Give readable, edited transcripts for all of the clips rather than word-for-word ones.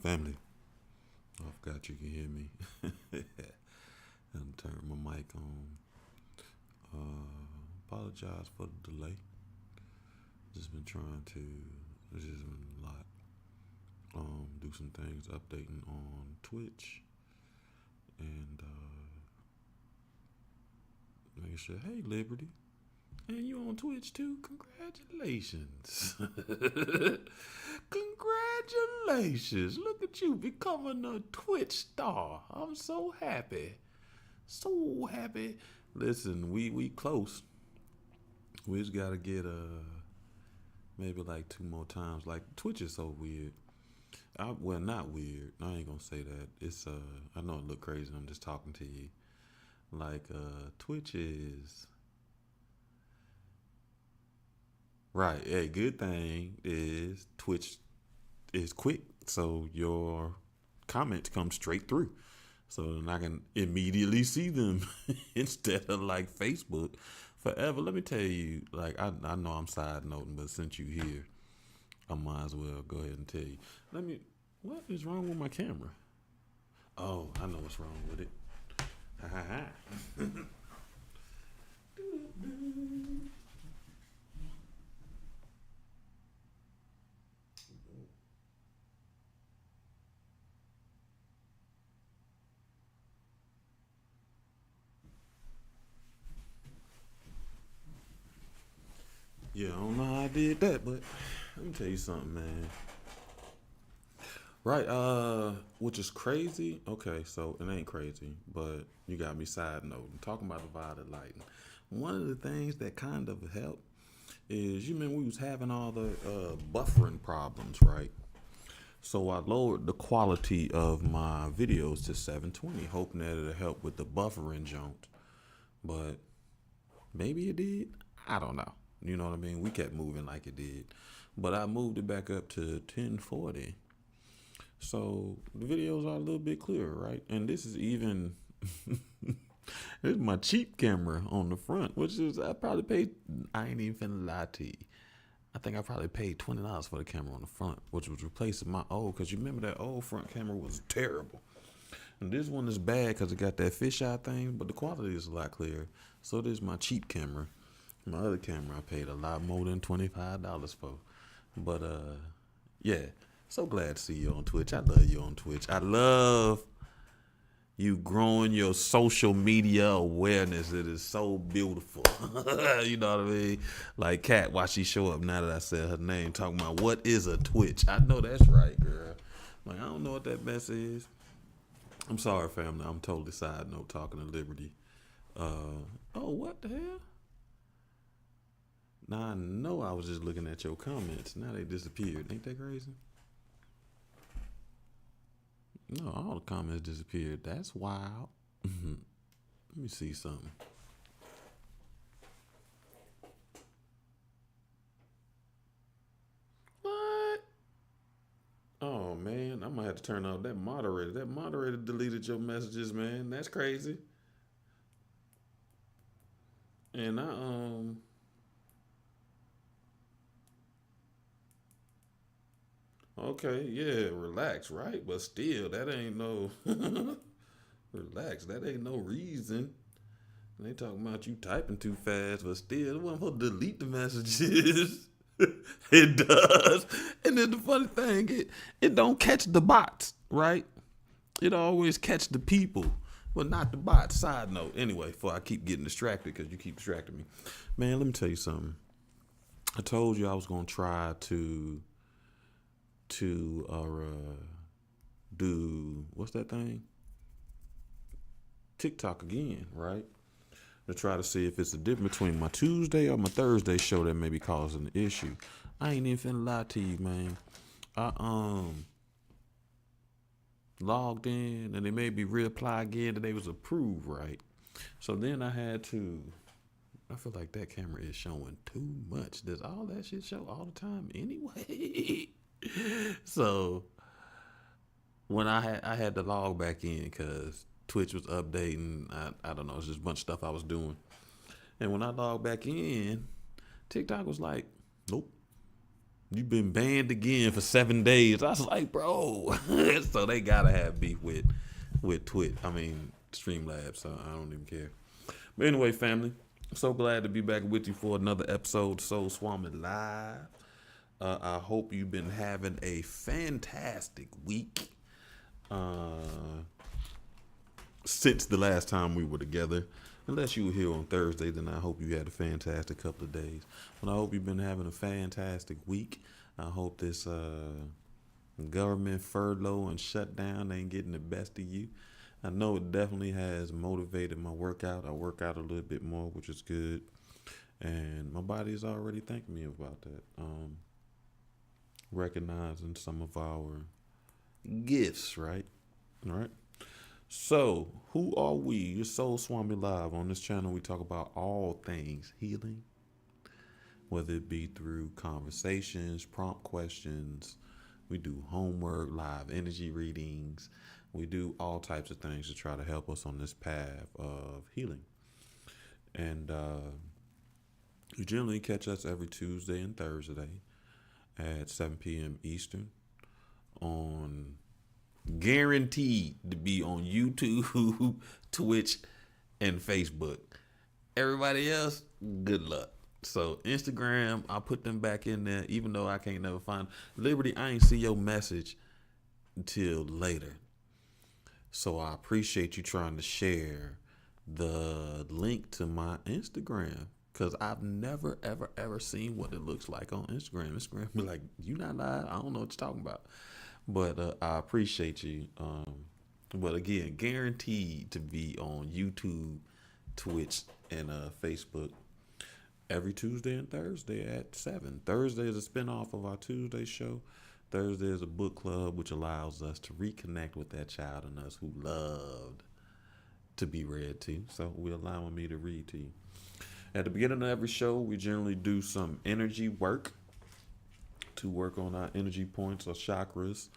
Family, I forgot you can hear me. And turn my mic on. Apologize for the delay. Just been trying to. It's just been a lot. Do some things, updating on Twitch, and making sure. Hey, Liberty, and you on Twitch too? Congratulations! Congratulations! Look at you becoming a Twitch star. I'm so happy. So happy. Listen, we close. We just gotta get maybe like two more times. Like Twitch is so weird. Well, not weird. I ain't gonna say that. It's I know it look crazy. I'm just talking to you. Like Twitch is right. A good thing is Twitch is quick, so your comments come straight through. So then I can immediately see them instead of like Facebook forever. Let me tell you, like I know I'm side noting, but since you here, I might as well go ahead and tell you. What is wrong with my camera? Oh, I know what's wrong with it. Ha ha ha. Yeah, I don't know how I did that, but let me tell you something, man. Right, which is crazy. Okay, so it ain't crazy, but you got me side note. Talking about the violet lighting. One of the things that kind of helped is you remember we was having all the buffering problems, right? So I lowered the quality of my videos to 720, hoping that it'll help with the buffering jump. But maybe it did. I don't know. You know what I mean? We kept moving like it did. But I moved it back up to 1040. So the videos are a little bit clearer, right? And this is even this is my cheap camera on the front, which is I probably paid. I ain't even finna lie to you. I think I probably paid $20 for the camera on the front, which was replacing my old. Cause you remember that old front camera was terrible, and this one is bad because it got that fisheye thing, but the quality is a lot clearer. So this is my cheap camera. My other camera I paid a lot more than $25 for, but yeah. So glad to see you on Twitch. I love you on Twitch. I love you growing your social media awareness. It is so beautiful. You know what I mean? Like Kat, why she show up now that I said her name, talking about what is a Twitch. I know that's right, girl. Like, I don't know what that mess is. I'm sorry, family. I'm totally side note talking to Liberty. Oh, what the hell? Now I know I was just looking at your comments. Now they disappeared. Ain't that crazy? No, all the comments disappeared. That's wild. Let me see something. What? Oh man, I might have to turn off that moderator. That moderator deleted your messages, man. That's crazy. And okay, yeah, relax, right? But still, that ain't no relax. That ain't no reason. They talking about you typing too fast, but still, it wasn't supposed to delete the messages. It does. And then the funny thing, it don't catch the bots, right? It always catch the people, but not the bots. Side note. Anyway, before I keep getting distracted, because you keep distracting me. Man, let me tell you something. I told you I was gonna try to do what's that thing? TikTok again, right? To try to see if it's a difference between my Tuesday or my Thursday show that may be causing the issue. I ain't even finna lie to you, man. I logged in and they made me reapply again and they was approved, right? So then I had to. I feel like that camera is showing too much. Does all that shit show all the time anyway? So when I had to log back in because Twitch was updating. I don't know. It's just a bunch of stuff I was doing. And when I logged back in, TikTok was like, nope. You've been banned again for 7 days. I was like, bro. So they gotta have beef with Twit. I mean, Streamlabs. So I don't even care. But anyway, family, I'm so glad to be back with you for another episode, Soul Swami Live. I hope you've been having a fantastic week since the last time we were together. Unless you were here on Thursday, then I hope you had a fantastic couple of days. But I hope you've been having a fantastic week. I hope this government furlough and shutdown ain't getting the best of you. I know it definitely has motivated my workout. I work out a little bit more, which is good. And my body is already thanking me about that. Recognizing some of our gifts, right? All right. So, who are we? Your Soul Swami Live. On this channel, we talk about all things healing, whether it be through conversations, prompt questions. We do homework, live energy readings. We do all types of things to try to help us on this path of healing. And you generally catch us every Tuesday and Thursday at 7 p.m. Eastern on guaranteed to be on YouTube, Twitch, and Facebook. Everybody else, good luck. So Instagram, I put them back in there, even though I can't never find Liberty. I ain't see your message until later. So I appreciate you trying to share the link to my Instagram, because I've never, ever, ever seen what it looks like on Instagram. Instagram be like, you not live? I don't know what you're talking about. But I appreciate you. But again, guaranteed to be on YouTube, Twitch, and Facebook every Tuesday and Thursday at 7. Thursday is a spinoff of our Tuesday show. Thursday is a book club, which allows us to reconnect with that child in us who loved to be read to. So we're allowing me to read to you. At the beginning of every show, we generally do some energy work to work on our energy points or chakras.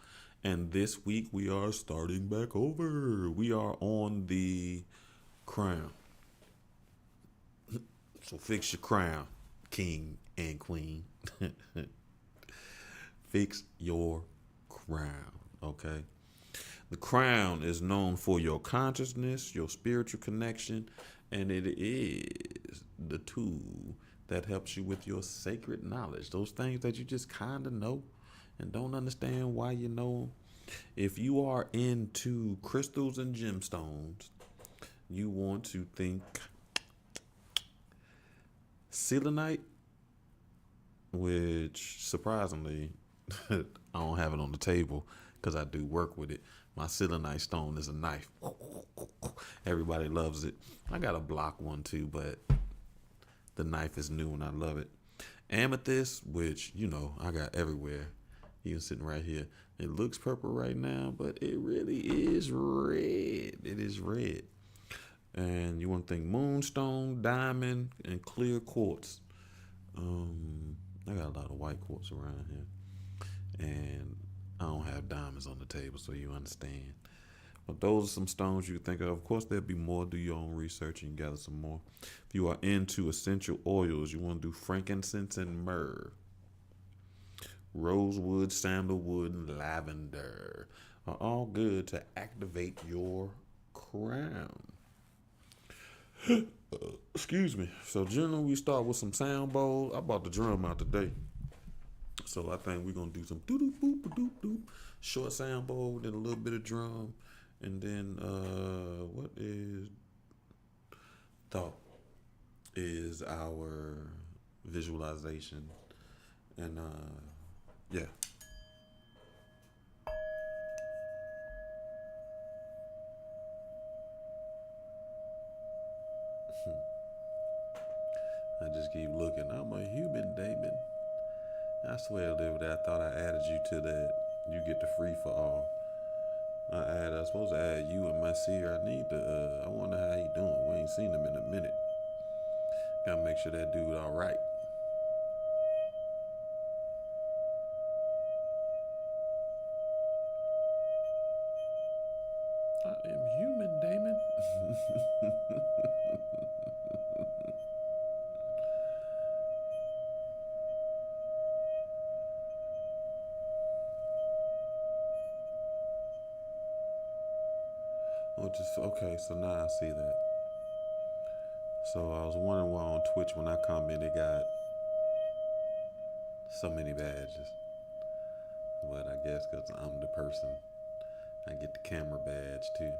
And this week we are starting back over. We are on the crown. So fix your crown, king and queen. Fix your crown, okay? The crown is known for your consciousness, your spiritual connection, and it is the tool that helps you with your sacred knowledge. Those things that you just kind of know and don't understand why you know. If you are into crystals and gemstones, you want to think selenite, which surprisingly, I don't have it on the table because I do work with it. My selenite stone is a knife. Everybody loves it. I got a block one too, but the knife is new and I love it. Amethyst, which, you know, I got everywhere. Even sitting right here. It looks purple right now, but it really is red. It is red. And you want to think moonstone, diamond, and clear quartz. I got a lot of white quartz around here. And I don't have diamonds on the table, so you understand. But those are some stones you think of. Of course, there'll be more. Do your own research and gather some more. If you are into essential oils, you want to do frankincense and myrrh. Rosewood, sandalwood, and lavender are all good to activate your crown. Excuse me. So generally we start with some sound bowls. I bought the drum out today. So I think we're going to do some doo-doo, boop, doop, doop, short sound bowl, then a little bit of drum. And then what is thought is our visualization. And yeah. I just keep looking. I'm a human, Damon. I swear, Liberty, I thought I added you to that. You get the free for all. I was supposed to add you and my seer. I need to. I wonder how he doing. We ain't seen him in a minute. Gotta make sure that dude all right. I am human, Damon. Which is okay. So now I see that. So I was wondering why on Twitch when I come in, they got so many badges. But I guess because I'm the person, I get the camera badge too.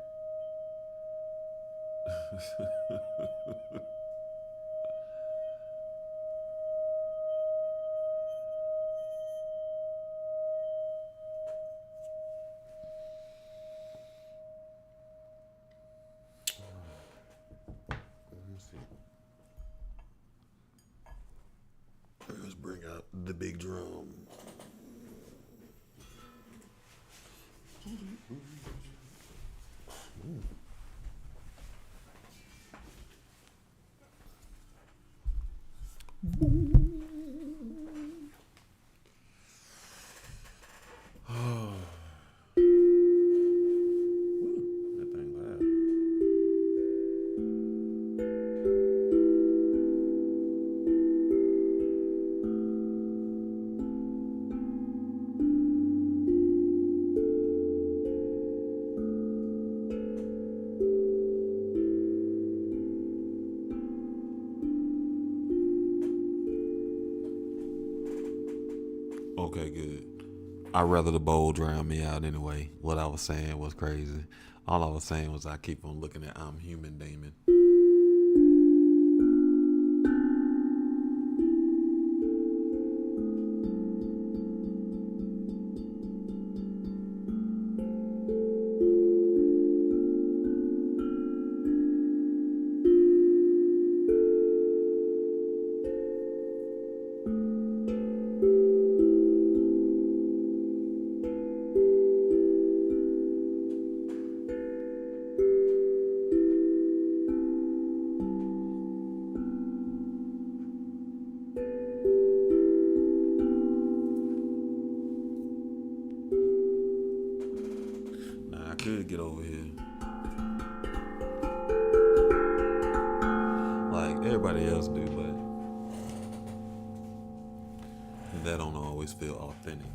Let me see. Let's bring out the big drum. That thing loud. Okay, good. I'd rather the bowl drown me out anyway. What I was saying was crazy. All I was saying was I keep on looking at I'm Human Damon. Now I could get over here like everybody else do, but that don't always feel authentic.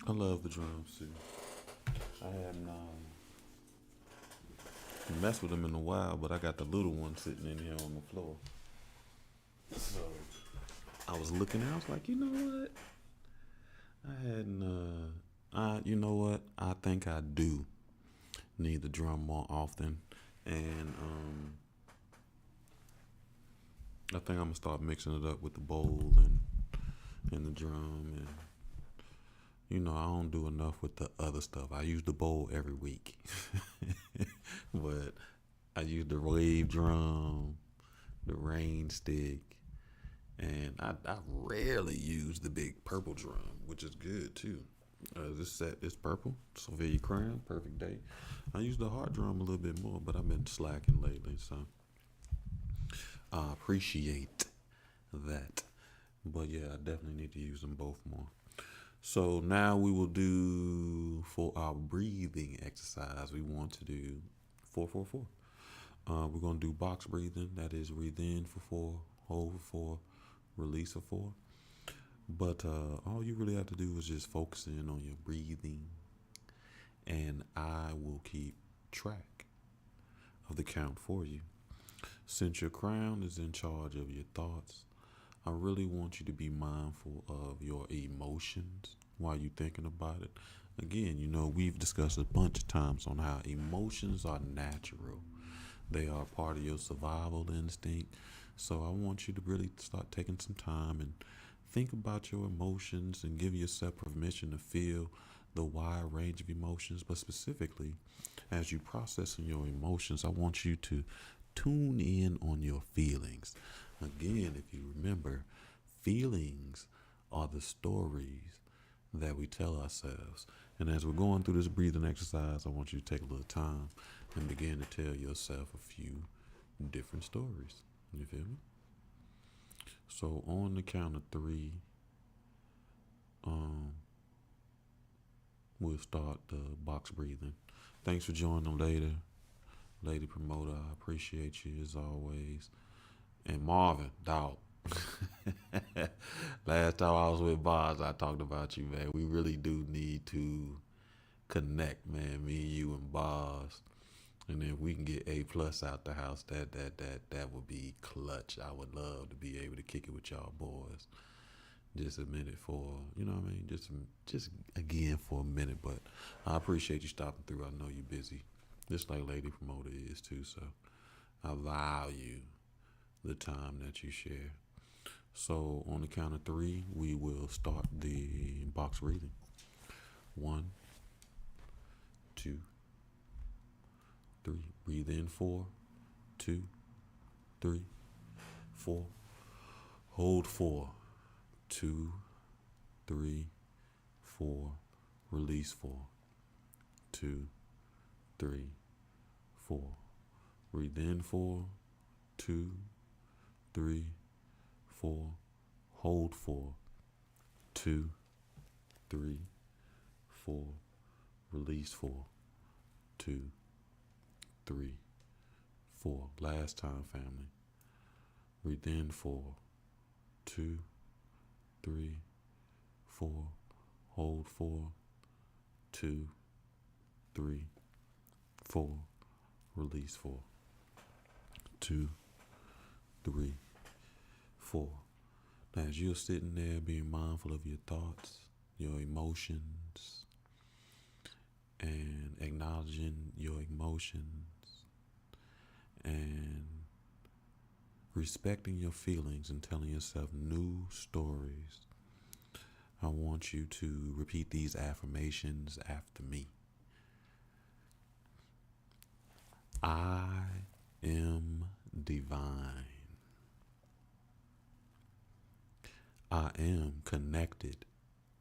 I love the drums too. I haven't messed with them in a while, but I got the little one sitting in here on the floor. So I was looking, I was like, you know what? I hadn't. You know what? I think I do need the drum more often, and I think I'm gonna start mixing it up with the bowl and the drum, and I don't do enough with the other stuff. I use the bowl every week, but I use the wave drum, the rain stick, and I rarely use the big purple drum, which is good too. This set is purple, Sylvia Crown, perfect day. I use the hard drum a little bit more, but I've been slacking lately, so I appreciate that. But yeah, I definitely need to use them both more. So now we will do for our breathing exercise. We want to do 4-4-4. We're gonna do box breathing. That is, breathe in for 4, hold for 4, release for 4. But all you really have to do is just focus in on your breathing, and I will keep track of the count for you. Since your crown is in charge of your thoughts, I really want you to be mindful of your emotions while you're thinking about it. Again, we've discussed a bunch of times on how emotions are natural. They are part of your survival instinct. So I want you to really start taking some time and think about your emotions and give yourself permission to feel the wide range of emotions. But specifically, as you processing your emotions, I want you to tune in on your feelings. Again, if you remember, feelings are the stories that we tell ourselves. And as we're going through this breathing exercise, I want you to take a little time and begin to tell yourself a few different stories. You feel me? So on the count of three, um, we'll start the box breathing. Thanks for joining later. Lady Promoter, I appreciate you as always. And Marvin, dog. Last time I was with Boz, I talked about you, man. We really do need to connect, man. Me, you, and Boz. And if we can get A+ out the house, that would be clutch. I would love to be able to kick it with y'all boys. Just a minute for, you know what I mean? Just again for a minute. But I appreciate you stopping through. I know you're busy, just like Lady Promoter is too. So I value the time that you share. So on the count of three, we will start the box breathing. 1, 2, 3. Breathe in 4, 2, 3, 4. Hold 4, 2, 3, 4. Release 4, 2, 3, 4. Breathe in 4, 2, 3, 4. Hold 4, 2, 3, 4. Release 4, 2, 3, 4. Last time, family. Breathe in 4, 2, 3, 4. Hold 4, 2, 3, 4. Release 4, 2, 3, 4. Now, as you're sitting there being mindful of your thoughts, your emotions, and acknowledging your emotions, and respecting your feelings and telling yourself new stories, I want you to repeat these affirmations after me. I am divine. I am connected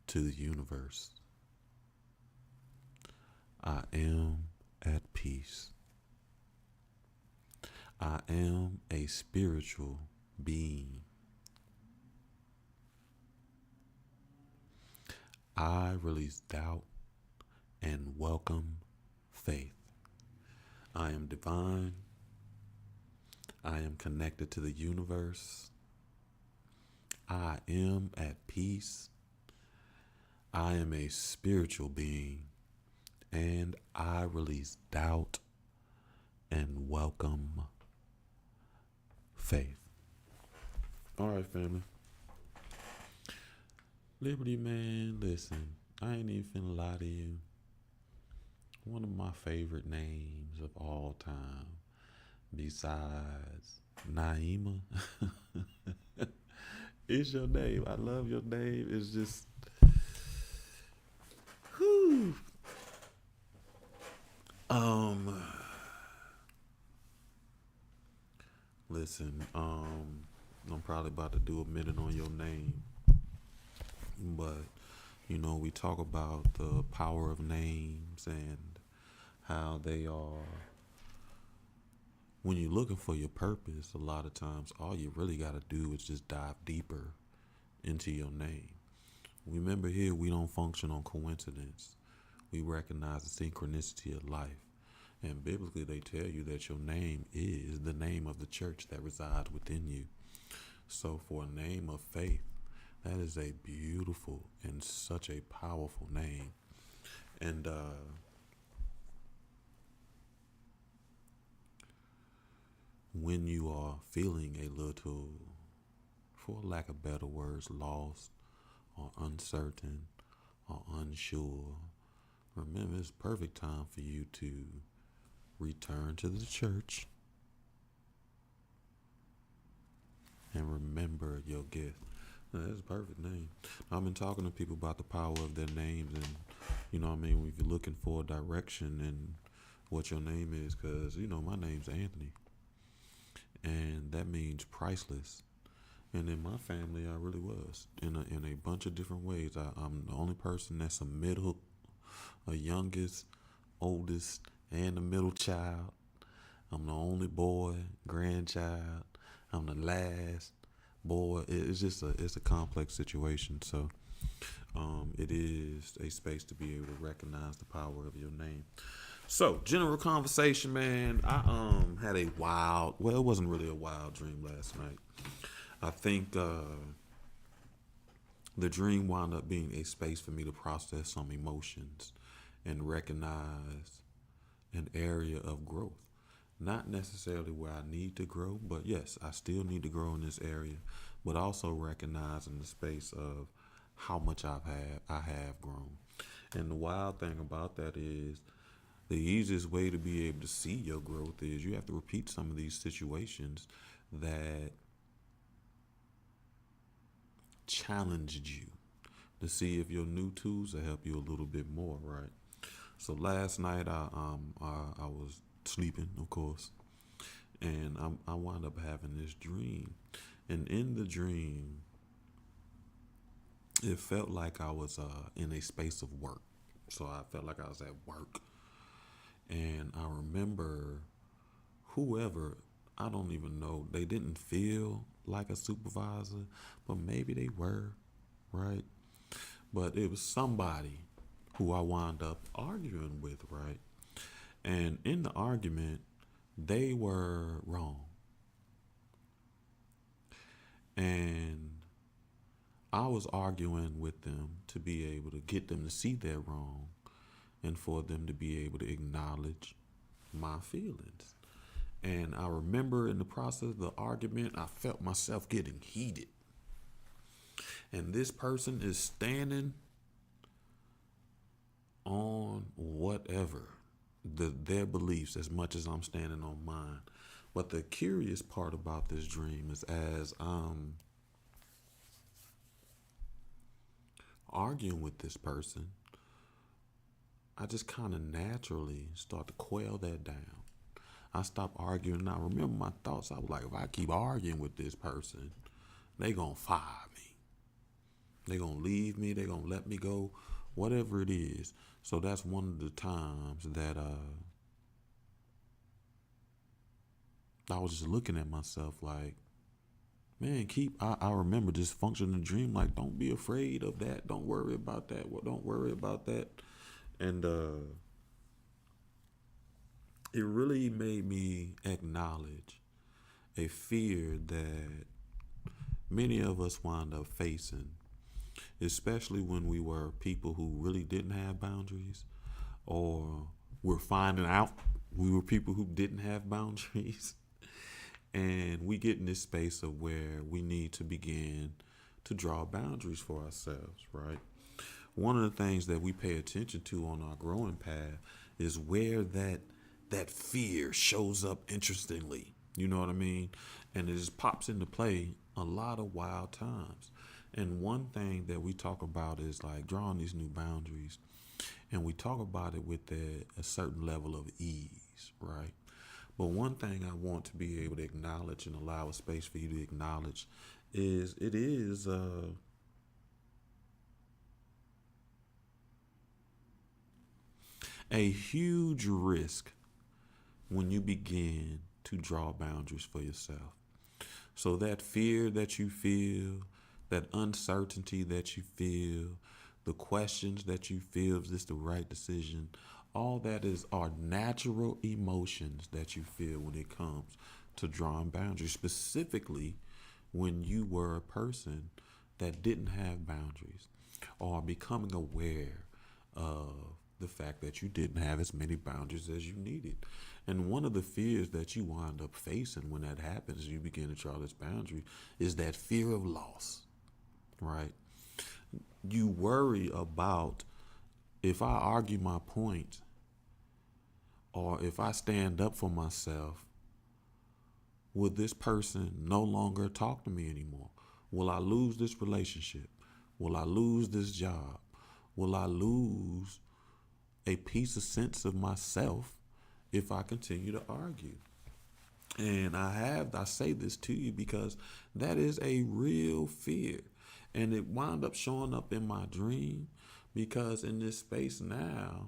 to the universe. I am at peace. I am a spiritual being. I release doubt and welcome faith. I am divine. I am connected to the universe. I am at peace. I am a spiritual being. And I release doubt and welcome faith. All right, family. Liberty, man, listen, I ain't even finna lie to you. One of my favorite names of all time, besides Naima, is your name. I love your name. It's just, whew. Listen, I'm probably about to do a minute on your name, but you know, we talk about the power of names and how they are, when you're looking for your purpose, a lot of times all you really got to do is just dive deeper into your name. Remember, here we don't function on coincidence. We recognize the synchronicity of life. And biblically, they tell you that your name is the name of the church that resides within you. So for a name of faith, that is a beautiful and such a powerful name. And when you are feeling a little, for lack of better words, lost or uncertain or unsure, remember it's perfect time for you to return to the church and remember your gift. Now, that's a perfect name. I've been talking to people about the power of their names, and you know what I mean, if you're looking for direction and what your name is, because you know my name's Anthony, and that means priceless. And in my family, I really was in a bunch of different ways. I'm the only person that's a youngest, oldest, and a middle child. I'm the only boy, grandchild. I'm the last boy. It's just it's a complex situation. So it is a space to be able to recognize the power of your name. So, general conversation, man. I had a wild. Well, it wasn't really a wild dream last night. I think the dream wound up being a space for me to process some emotions and recognize an area of growth. Not necessarily where I need to grow, but yes, I still need to grow in this area, but also recognizing the space of how much I have grown. And the wild thing about that is the easiest way to be able to see your growth is you have to repeat some of these situations that challenged you to see if your new tools will help you a little bit more, right? So last night I was sleeping, of course, and I wound up having this dream, and in the dream, it felt like I was in a space of work. So I felt like I was at work, and I remember whoever, I don't even know, they didn't feel like a supervisor, but maybe they were, right? But it was somebody who I wound up arguing with, right? And in the argument, they were wrong. And I was arguing with them to be able to get them to see they're wrong and for them to be able to acknowledge my feelings. And I remember in the process of the argument, I felt myself getting heated. And this person is standing on whatever their beliefs as much as I'm standing on mine. But the curious part about this dream is as I'm arguing with this person, I just kind of naturally start to quail that down. I stop arguing and I remember my thoughts. I was like, if I keep arguing with this person, they gonna fire me. They gonna leave me. They gonna let me go. Whatever it is. So that's one of the times that I was just looking at myself like, man, I remember just functioning the dream like, don't be afraid of that. Don't worry about that. Well, don't worry about that. And it really made me acknowledge a fear that many of us wind up facing, especially when we were people who really didn't have boundaries, or we're finding out we were people who didn't have boundaries. And we get in this space of where we need to begin to draw boundaries for ourselves, right? One of the things that we pay attention to on our growing path is where that fear shows up interestingly. You know what I mean? And it just pops into play a lot of wild times. And one thing that we talk about is like drawing these new boundaries. And we talk about it with a certain level of ease, right? But one thing I want to be able to acknowledge and allow a space for you to acknowledge is it is a huge risk when you begin to draw boundaries for yourself. So that fear that you feel, that uncertainty that you feel, the questions that you feel, is this the right decision? All that are natural emotions that you feel when it comes to drawing boundaries, specifically when you were a person that didn't have boundaries or becoming aware of the fact that you didn't have as many boundaries as you needed. And one of the fears that you wind up facing when that happens, you begin to draw this boundary, is that fear of loss, right? You worry about, if I argue my point or if I stand up for myself, will this person no longer talk to me anymore? Will I lose this relationship? Will I lose this job? Will I lose a piece of sense of myself if I continue to argue? And I say this to you because that is a real fear. And it wound up showing up in my dream because in this space now,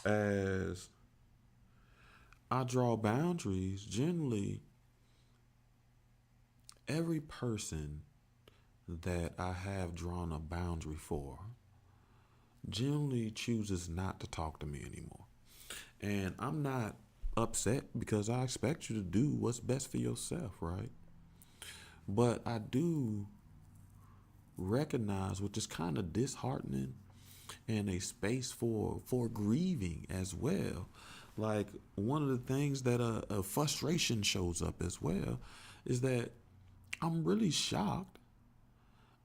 as I draw boundaries, generally every person that I have drawn a boundary for generally chooses not to talk to me anymore. And I'm not upset because I expect you to do what's best for yourself, right? But I do recognize, which is kind of disheartening and a space for grieving as well. Like one of the things that a frustration shows up as well is that I'm really shocked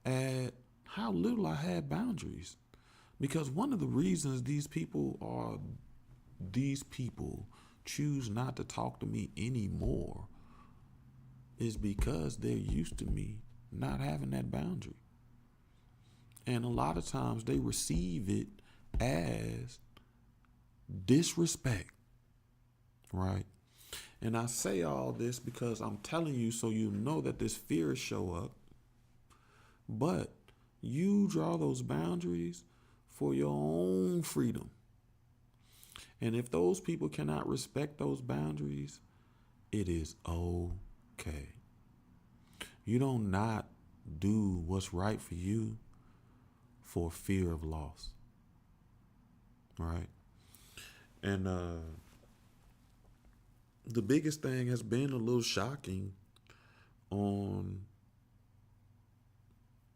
at how little I had boundaries. Because one of the reasons these people choose not to talk to me anymore is because they're used to me not having that boundary. And a lot of times they receive it as disrespect, right? And I say all this because I'm telling you so you know that this fear show up, but you draw those boundaries for your own freedom. And if those people cannot respect those boundaries, it is okay. You don't not do what's right for you for fear of loss, right? And the biggest thing has been a little shocking on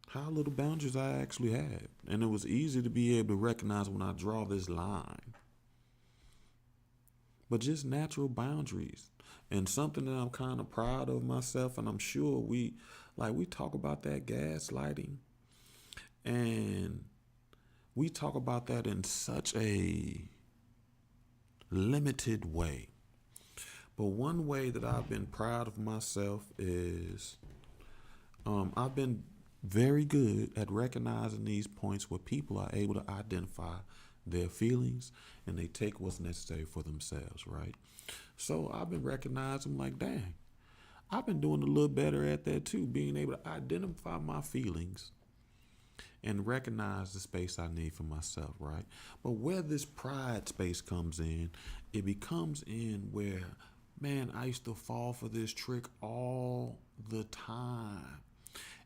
how little boundaries I actually had. And it was easy to be able to recognize when I draw this line. But just natural boundaries. And something that I'm kind of proud of myself, and I'm sure we talk about that gaslighting, and we talk about that in such a limited way. But one way that I've been proud of myself is I've been very good at recognizing these points where people are able to identify their feelings and they take what's necessary for themselves, right? So I've been recognizing like, dang, I've been doing a little better at that too, being able to identify my feelings and recognize the space I need for myself, right? But where this pride space comes in, it becomes in where, man, I used to fall for this trick all the time.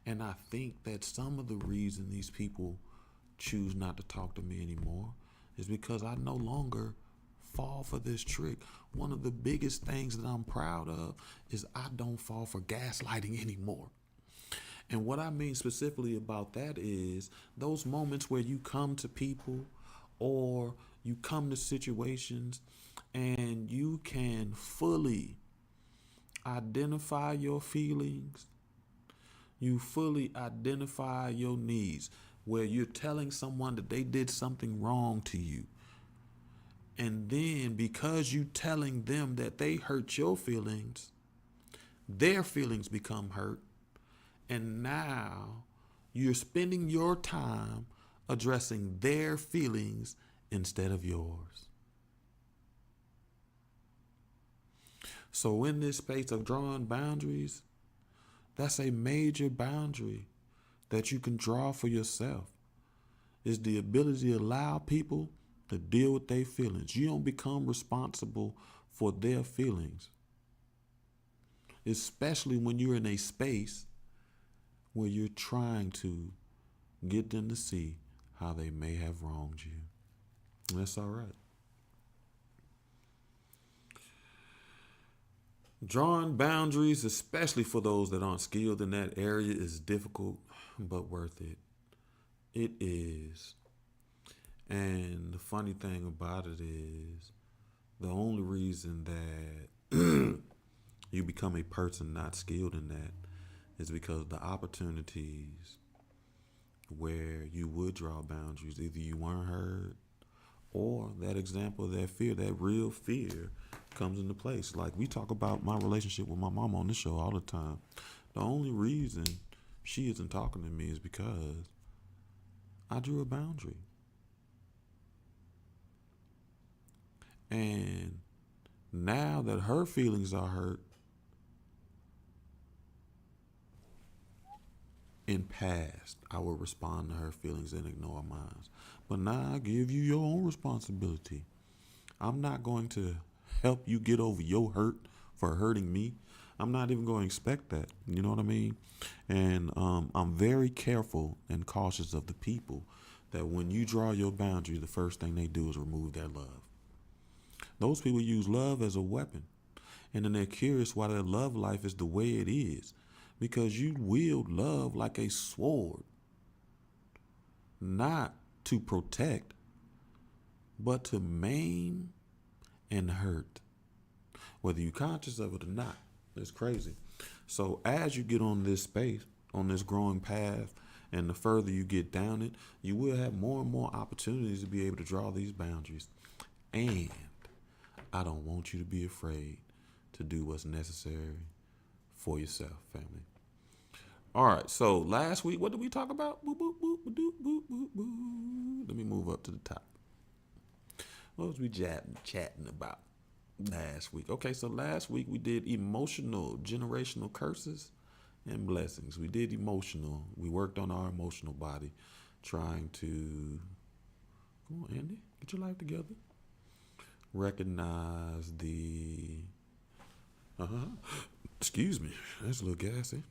And I think that some of the reason these people choose not to talk to me anymore is because I no longer fall for this trick. One of the biggest things that I'm proud of is I don't fall for gaslighting anymore. And what I mean specifically about that is those moments where you come to people or you come to situations and you can fully identify your feelings, you fully identify your needs, where you're telling someone that they did something wrong to you. And then because you telling them that they hurt your feelings, their feelings become hurt. And now you're spending your time addressing their feelings instead of yours. So in this space of drawing boundaries, that's a major boundary that you can draw for yourself, is the ability to allow people to deal with their feelings. You don't become responsible for their feelings, especially when you're in a space where you're trying to get them to see how they may have wronged you. And that's all right. Drawing boundaries, especially for those that aren't skilled in that area, is difficult, but worth it. It is. And the funny thing about it is the only reason that you become a person not skilled in that is because the opportunities where you would draw boundaries, either you weren't heard or that example of that fear, that real fear comes into place. Like we talk about my relationship with my mom on this show all the time. The only reason she isn't talking to me is because I drew a boundary. And now that her feelings are hurt, In past, I would respond to her feelings and ignore mine. But now I give you your own responsibility. I'm not going to help you get over your hurt for hurting me. I'm not even going to expect that. You know what I mean? And I'm very careful and cautious of the people that when you draw your boundary, the first thing they do is remove their love. Those people use love as a weapon. And then they're curious why their love life is the way it is. Because you wield love like a sword, not to protect, but to maim and hurt, whether you're conscious of it or not. It's crazy. So as you get on this space, on this growing path, and the further you get down it, you will have more and more opportunities to be able to draw these boundaries. And I don't want you to be afraid to do what's necessary for yourself, family. All right, so last week, what did we talk about? Boop, boop, boop, boop, boop, boop, boop. Let me move up to the top. What was we chatting about last week? Okay, so last week we did emotional generational curses and blessings. We did emotional. We worked on our emotional body, trying to, come on, Andy, get your life together. Recognize the, excuse me, that's a little gassy.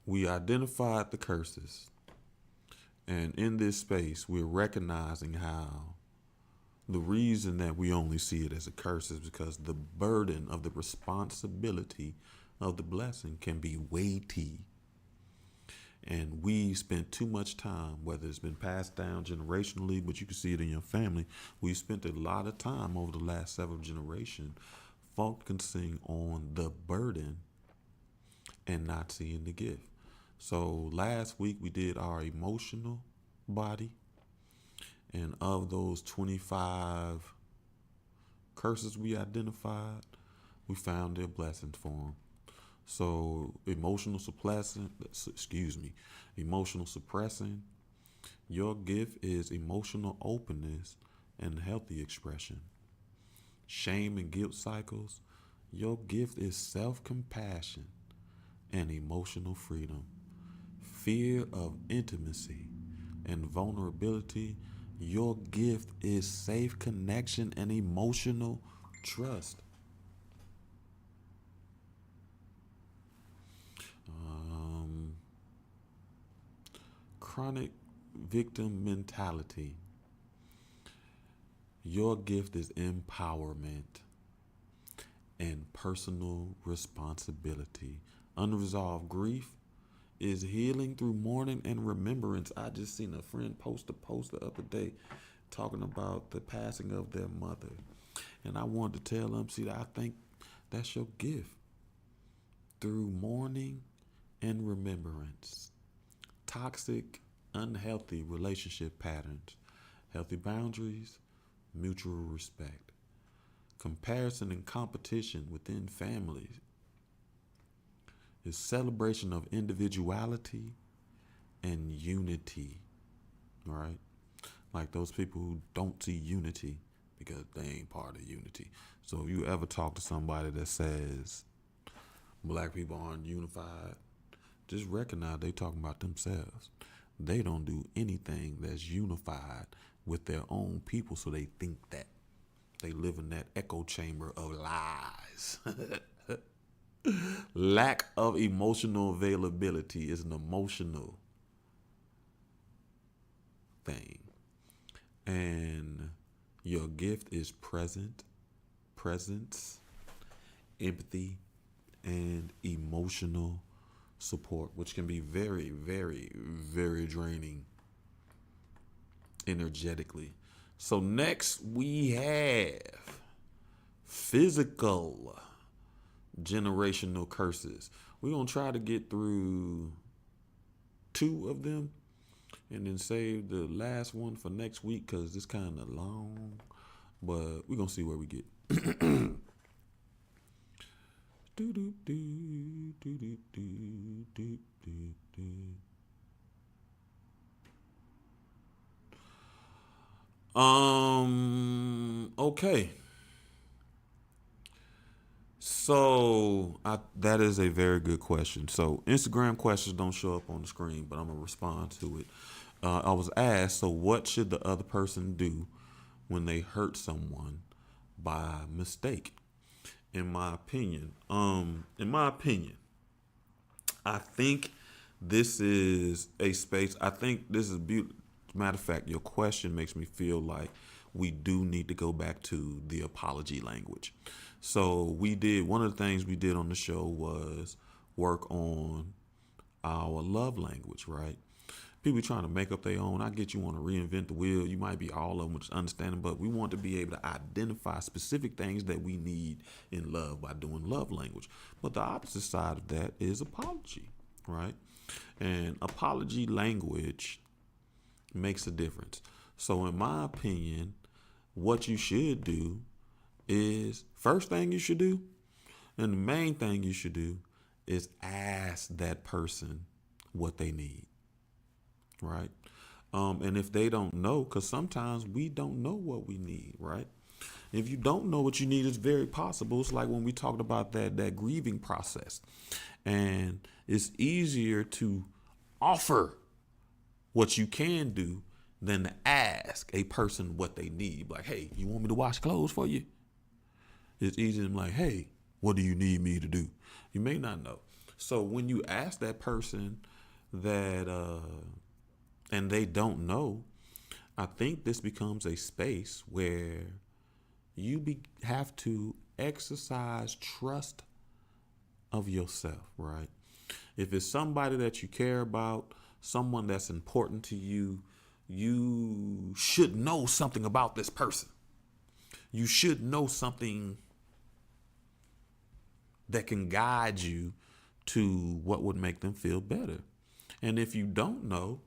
We identified the curses. And in this space, we're recognizing how the reason that we only see it as a curse is because the burden of the responsibility of the blessing can be weighty. And we spent too much time, whether it's been passed down generationally, but you can see it in your family. We spent a lot of time over the last several generations focusing on the burden and not seeing the gift. So last week we did our emotional body, and of those 25 curses we identified, we found their blessings for them. So emotional suppressing, your gift is emotional openness and healthy expression. Shame and guilt cycles, your gift is self-compassion and emotional freedom. Fear of intimacy and vulnerability, your gift is safe connection and emotional trust. Chronic victim mentality, your gift is empowerment and personal responsibility. Unresolved grief is healing through mourning and remembrance. I just seen a friend post a post the other day talking about the passing of their mother. And I wanted to tell them, see, I think that's your gift. Through mourning and remembrance. Toxic, unhealthy relationship patterns. Healthy boundaries, mutual respect. Comparison and competition within families is celebration of individuality and unity, all right? Like those people who don't see unity because they ain't part of unity. So if you ever talk to somebody that says black people aren't unified, just recognize they talking about themselves. They don't do anything that's unified with their own people, so they think that. They live in that echo chamber of lies. Lack of emotional availability is an emotional thing. And your gift is presence, empathy, and emotional support, which can be very, very, very draining energetically. So next we have physical generational curses. We're going to try to get through 2 of them and then save the last one for next week because it's kind of long, but we're going to see where we get. Okay. That is a very good question. So Instagram questions don't show up on the screen, but I'm gonna respond to it. I was asked, so what should the other person do when they hurt someone by mistake? In my opinion, I think this is a space. I think this is beautiful. Matter of fact, your question makes me feel like we do need to go back to the apology language. So we did one of the things we did on the show was work on our love language, right? People trying to make up their own. I get you want to reinvent the wheel. You might be all of them, which is understanding, but we want to be able to identify specific things that we need in love by doing love language. But the opposite side of that is apology, right? And apology language makes a difference. So in my opinion, what you should do is first thing you should do, and the main thing you should do is ask that person what they need, right? And if they don't know, because sometimes we don't know what we need, right? If you don't know what you need, it's very possible. It's like when we talked about that grieving process, and it's easier to offer what you can do than to ask a person what they need. Like, hey, you want me to wash clothes for you? It's easier than like, hey, what do you need me to do? You may not know. So when you ask that person that, and they don't know, I think this becomes a space where have to exercise trust of yourself, right? If it's somebody that you care about, someone that's important to you, you should know something about this person. You should know something that can guide you to what would make them feel better. And if you don't know,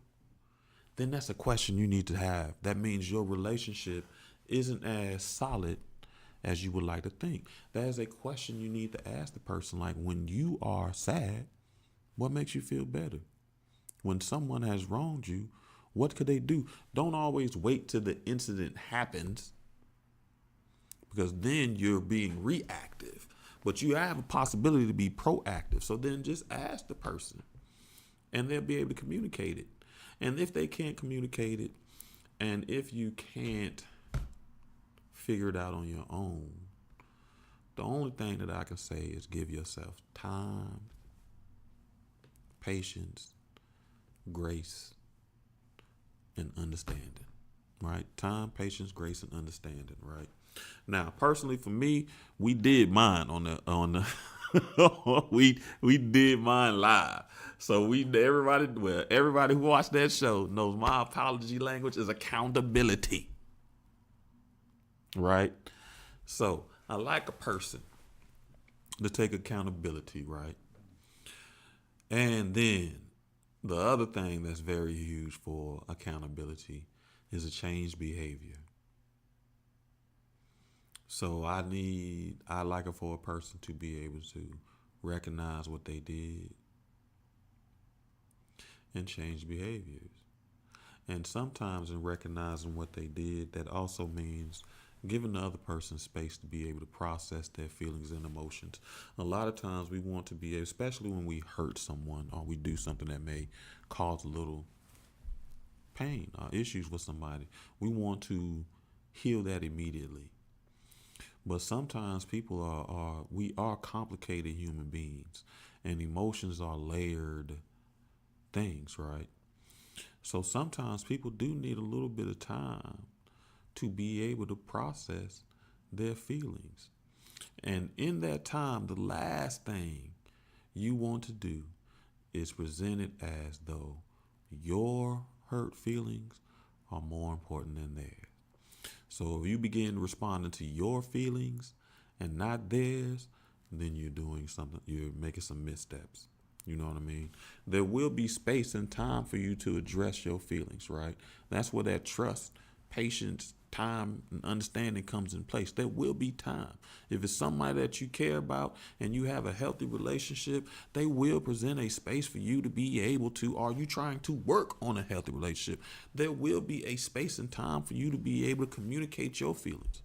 then that's a question you need to have. That means your relationship isn't as solid as you would like to think. That is a question you need to ask the person. Like, when you are sad, what makes you feel better? When someone has wronged you, what could they do? Don't always wait till the incident happens, because then you're being reactive. But you have a possibility to be proactive. So then just ask the person and they'll be able to communicate it. And if they can't communicate it, and if you can't figure it out on your own, the only thing that I can say is give yourself time, patience, grace, and understanding, right? Time, patience, grace, and understanding, right? Now, personally, for me, we did mine on the we did mine live. So everybody who watched that show knows my apology language is accountability, right? So I like a person to take accountability, right? And then the other thing that's very huge for accountability is a change behavior. So I like it for a person to be able to recognize what they did and change behaviors. And sometimes in recognizing what they did, that also means giving the other person space to be able to process their feelings and emotions. A lot of times we want to be, especially when we hurt someone or we do something that may cause a little pain or issues with somebody, we want to heal that immediately. But sometimes we are complicated human beings, and emotions are layered things, right? So sometimes people do need a little bit of time to be able to process their feelings. And in that time, the last thing you want to do is present it as though your hurt feelings are more important than theirs. So if you begin responding to your feelings and not theirs, then you're making some missteps. You know what I mean? There will be space and time for you to address your feelings, right? That's where that trust, patience, time, and understanding comes in place. There will be time. If it's somebody that you care about and you have a healthy relationship, they will present a space for you to be able to, are you trying to work on a healthy relationship? There will be a space and time for you to be able to communicate your feelings.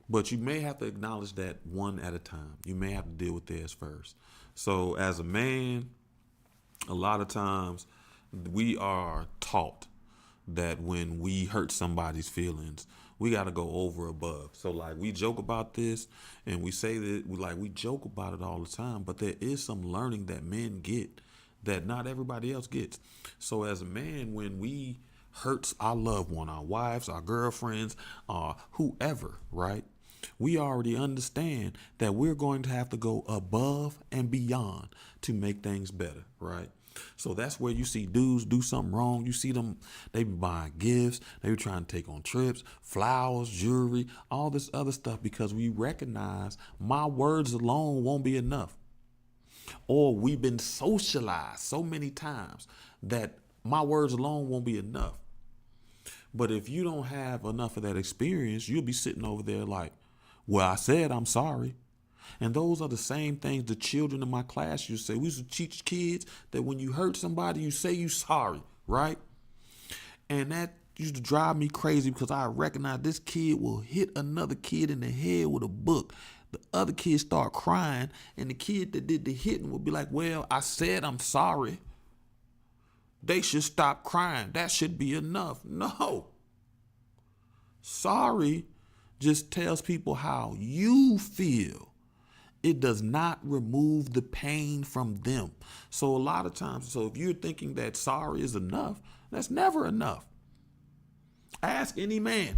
But you may have to acknowledge that one at a time. You may have to deal with theirs first. So as a man, a lot of times we are taught that when we hurt somebody's feelings, we got to go over above. So like we joke about this and we say that we joke about it all the time, but there is some learning that men get that not everybody else gets. So as a man, when we hurts our loved one, our wives, our girlfriends, whoever, right? We already understand that we're going to have to go above and beyond to make things better, right? So that's where you see dudes do something wrong. You see them, they be buying gifts, they be trying to take on trips, flowers, jewelry, all this other stuff, because we recognize my words alone won't be enough. Or we've been socialized so many times that my words alone won't be enough. But if you don't have enough of that experience, you'll be sitting over there like, well, I said I'm sorry. And those are the same things the children in my class used to say. We used to teach kids that when you hurt somebody, you say you sorry, right? And that used to drive me crazy because I recognize this kid will hit another kid in the head with a book. The other kids start crying, and the kid that did the hitting would be like, well, I said I'm sorry. They should stop crying. That should be enough. No. Sorry just tells people how you feel. It does not remove the pain from them. So a lot of times, so if you're thinking that sorry is enough, that's never enough. Ask any man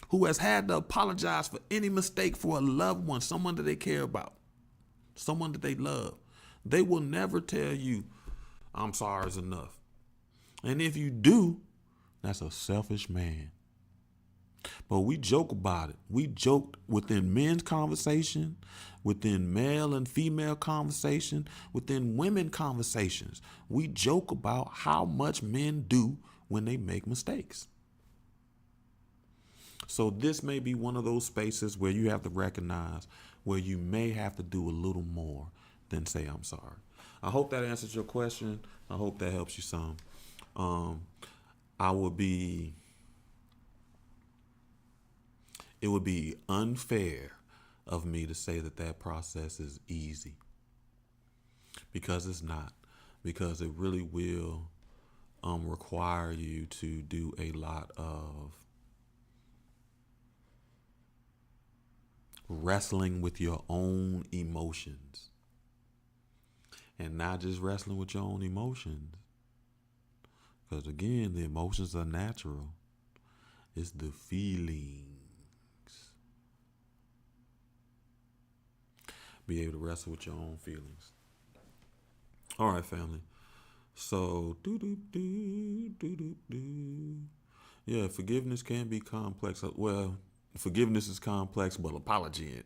who has had to apologize for any mistake for a loved one, someone that they care about, someone that they love. They will never tell you, I'm sorry is enough. And if you do, that's a selfish man. But we joke about it. We joke within men's conversation, within male and female conversation, within women conversations. We joke about how much men do when they make mistakes. So this may be one of those spaces where you have to recognize where you may have to do a little more than say I'm sorry. I hope that answers your question. I hope that helps you some. It would be unfair of me to say that process is easy, because it's not, because it really will require you to do a lot of wrestling with your own emotions, and not just wrestling with your own emotions, because again, the emotions are natural. It's the feelings. Be able to wrestle with your own feelings. All right, family. So, yeah, forgiveness can be complex. Well, forgiveness is complex, but apologizing,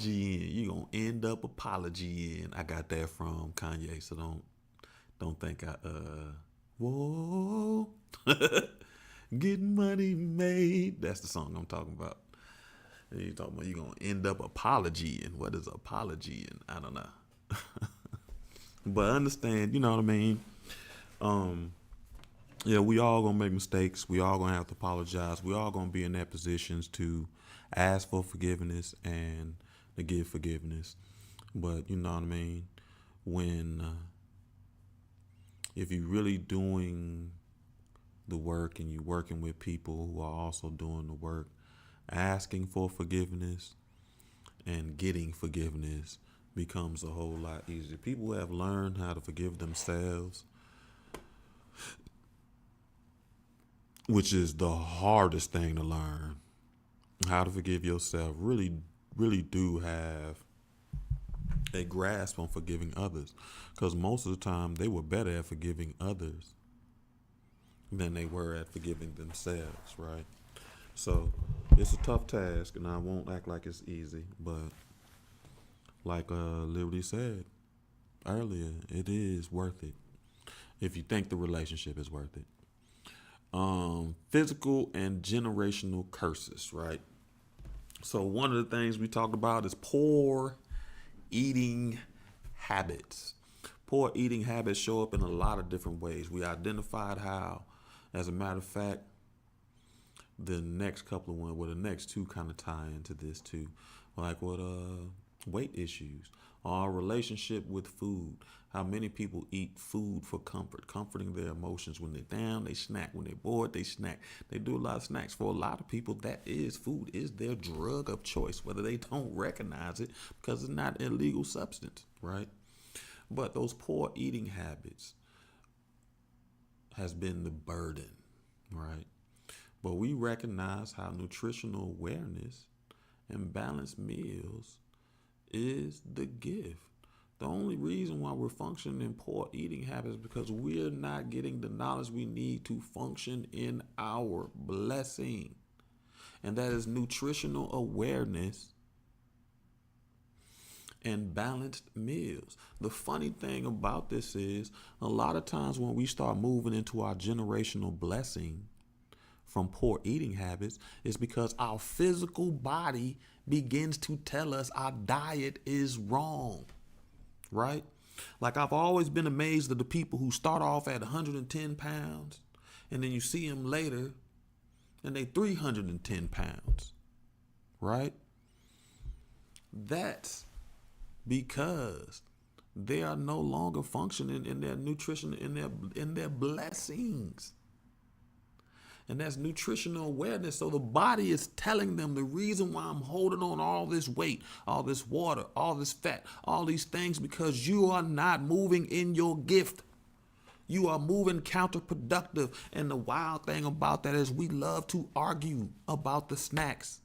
you're gonna end up apologying. I got that from Kanye, so don't think whoa, get money made. That's the song I'm talking about. And you talking about you're gonna end up apologying. What is apologying? I don't know. But understand, you know what I mean? Yeah, we all gonna make mistakes. We all gonna have to apologize. We all gonna be in that positions to ask for forgiveness and to give forgiveness. But you know what I mean? When if you're really doing the work and you're working with people who are also doing the work, asking for forgiveness and getting forgiveness becomes a whole lot easier. People who have learned how to forgive themselves, which is the hardest thing to learn, how to forgive yourself, really, really do have a grasp on forgiving others. Because most of the time they were better at forgiving others than they were at forgiving themselves, right? So it's a tough task, and I won't act like it's easy, but like Liberty said earlier, it is worth it if you think the relationship is worth it. Physical and generational curses, right? So one of the things we talked about is poor eating habits. Poor eating habits show up in a lot of different ways. We identified how, as a matter of fact, the next couple of ones, well, the next two kind of tie into this too, like what weight issues, our relationship with food. How many people eat food for comfort, comforting their emotions. When they're down, they snack. When they're bored, they snack. They do a lot of snacks. For a lot of people, that is food is their drug of choice, whether they don't recognize it because it's not an illegal substance, right? But those poor eating habits has been the burden, right? But we recognize how nutritional awareness and balanced meals is the gift. The only reason why we're functioning in poor eating habits is because we're not getting the knowledge we need to function in our blessing. And that is nutritional awareness and balanced meals. The funny thing about this is a lot of times when we start moving into our generational blessing from poor eating habits, is because our physical body begins to tell us our diet is wrong, right? Like I've always been amazed at the people who start off at 110 pounds and then you see them later and they 310 pounds, right? That's because they are no longer functioning in their nutrition, in their blessings. And that's nutritional awareness. So the body is telling them the reason why I'm holding on all this weight, all this water, all this fat, all these things, because you are not moving in your gift. You are moving counterproductive. And the wild thing about that is we love to argue about the snacks,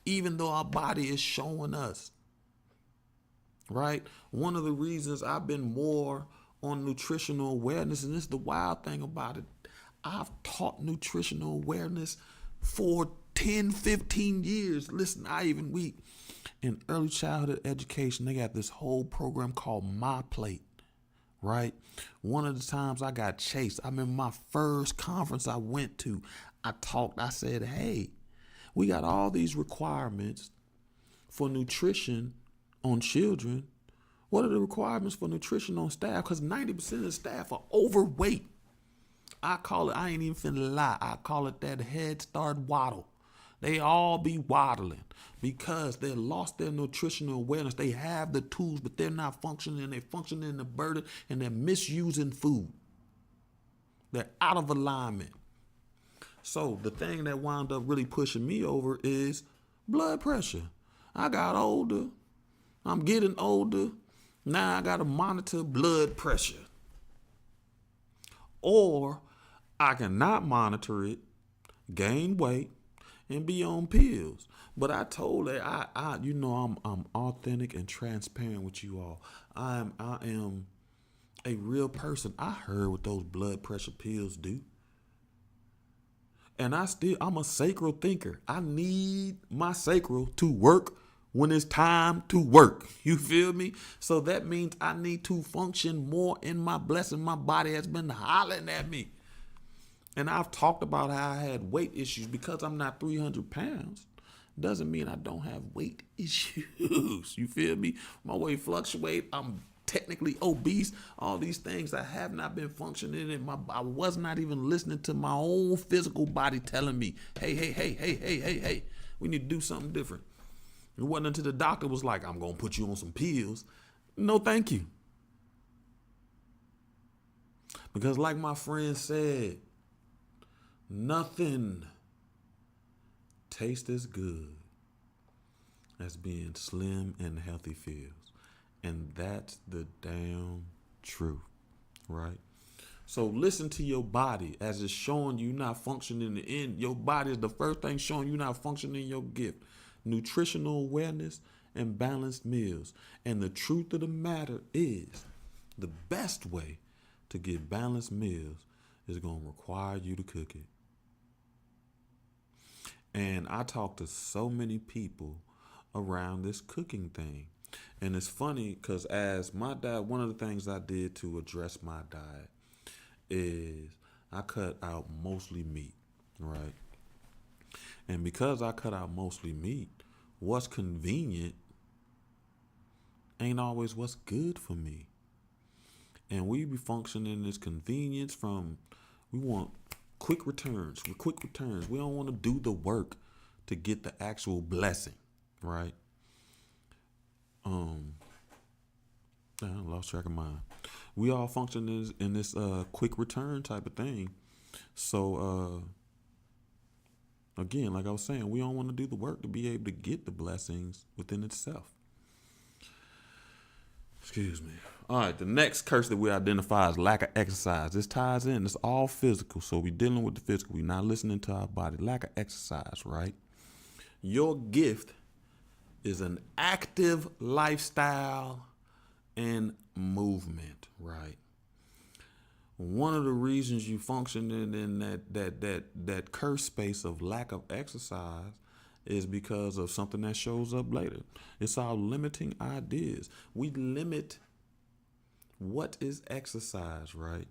even though our body is showing us, right? One of the reasons I've been more on nutritional awareness, and this is the wild thing about it, I've taught nutritional awareness for 10, 15 years. Listen, we in early childhood education, they got this whole program called My Plate, right? One of the times I got chased, I remember my first conference I went to, I said, hey, we got all these requirements for nutrition on children. What are the requirements for nutrition on staff? Because 90% of the staff are overweight. I call it, I ain't even finna lie, I call it that Head Start waddle. They all be waddling because they lost their nutritional awareness. They have the tools, but they're not functioning, and they're functioning in the burden, and they're misusing food. They're out of alignment. So the thing that wound up really pushing me over is blood pressure. I got older. I'm getting older. Now I got to monitor blood pressure. Or I cannot monitor it, gain weight, and be on pills. But I told her, I'm authentic and transparent with you all. I am a real person. I heard what those blood pressure pills do. And I'm a sacral thinker. I need my sacral to work when it's time to work. You feel me? So that means I need to function more in my blessing. My body has been hollering at me. And I've talked about how I had weight issues. Because I'm not 300 pounds doesn't mean I don't have weight issues. You feel me? My weight fluctuates. I'm technically obese. All these things I have not been functioning in. I was not even listening to my own physical body telling me, hey, we need to do something different. It wasn't until the doctor was like, I'm going to put you on some pills. No, thank you. Because like my friend said, nothing tastes as good as being slim and healthy feels. And that's the damn truth, right? So listen to your body as it's showing you not functioning in. Your body is the first thing showing you not functioning in your gift. Nutritional awareness and balanced meals. And the truth of the matter is the best way to get balanced meals is going to require you to cook it. And I talk to so many people around this cooking thing. And it's funny because as my diet, one of the things I did to address my diet is I cut out mostly meat, right? And because I cut out mostly meat, what's convenient ain't always what's good for me. And we be functioning this convenience from, we want Quick returns. Quick returns. We don't want to do the work to get the actual blessing, right? I lost track of mine. We all function in this quick return type of thing. So again, like I was saying, we don't want to do the work to be able to get the blessings within itself. Excuse me. All right, the next curse that we identify is lack of exercise. This ties in. It's all physical, so we're dealing with the physical. We're not listening to our body. Lack of exercise, right? Your gift is an active lifestyle and movement, right? One of the reasons you function in that curse space of lack of exercise is because of something that shows up later. It's our limiting ideas. We limit what is exercise, right?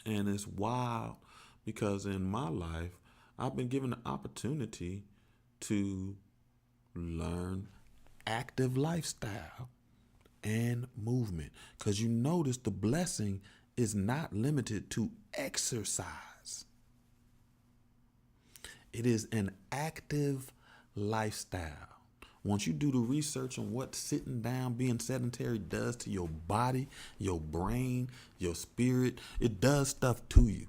And it's wild because in my life, I've been given the opportunity to learn active lifestyle and movement. Because you notice the blessing is not limited to exercise. It is an active lifestyle. Once you do the research on what sitting down, being sedentary does to your body, your brain, your spirit, it does stuff to you.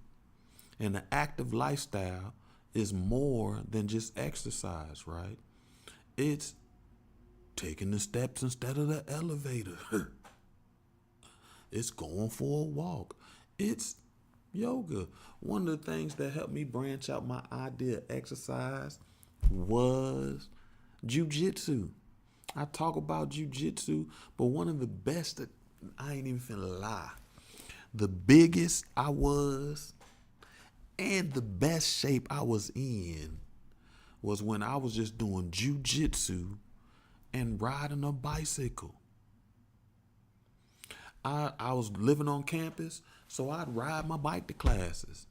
And the active lifestyle is more than just exercise, right? It's taking the steps instead of the elevator. It's going for a walk. It's yoga. One of the things that helped me branch out my idea of exercise was jiu-jitsu. I talk about jiu-jitsu, but one of the best, I ain't even finna lie, the biggest I was and the best shape I was in was when I was just doing jiu-jitsu and riding a bicycle. I was living on campus, so I'd ride my bike to classes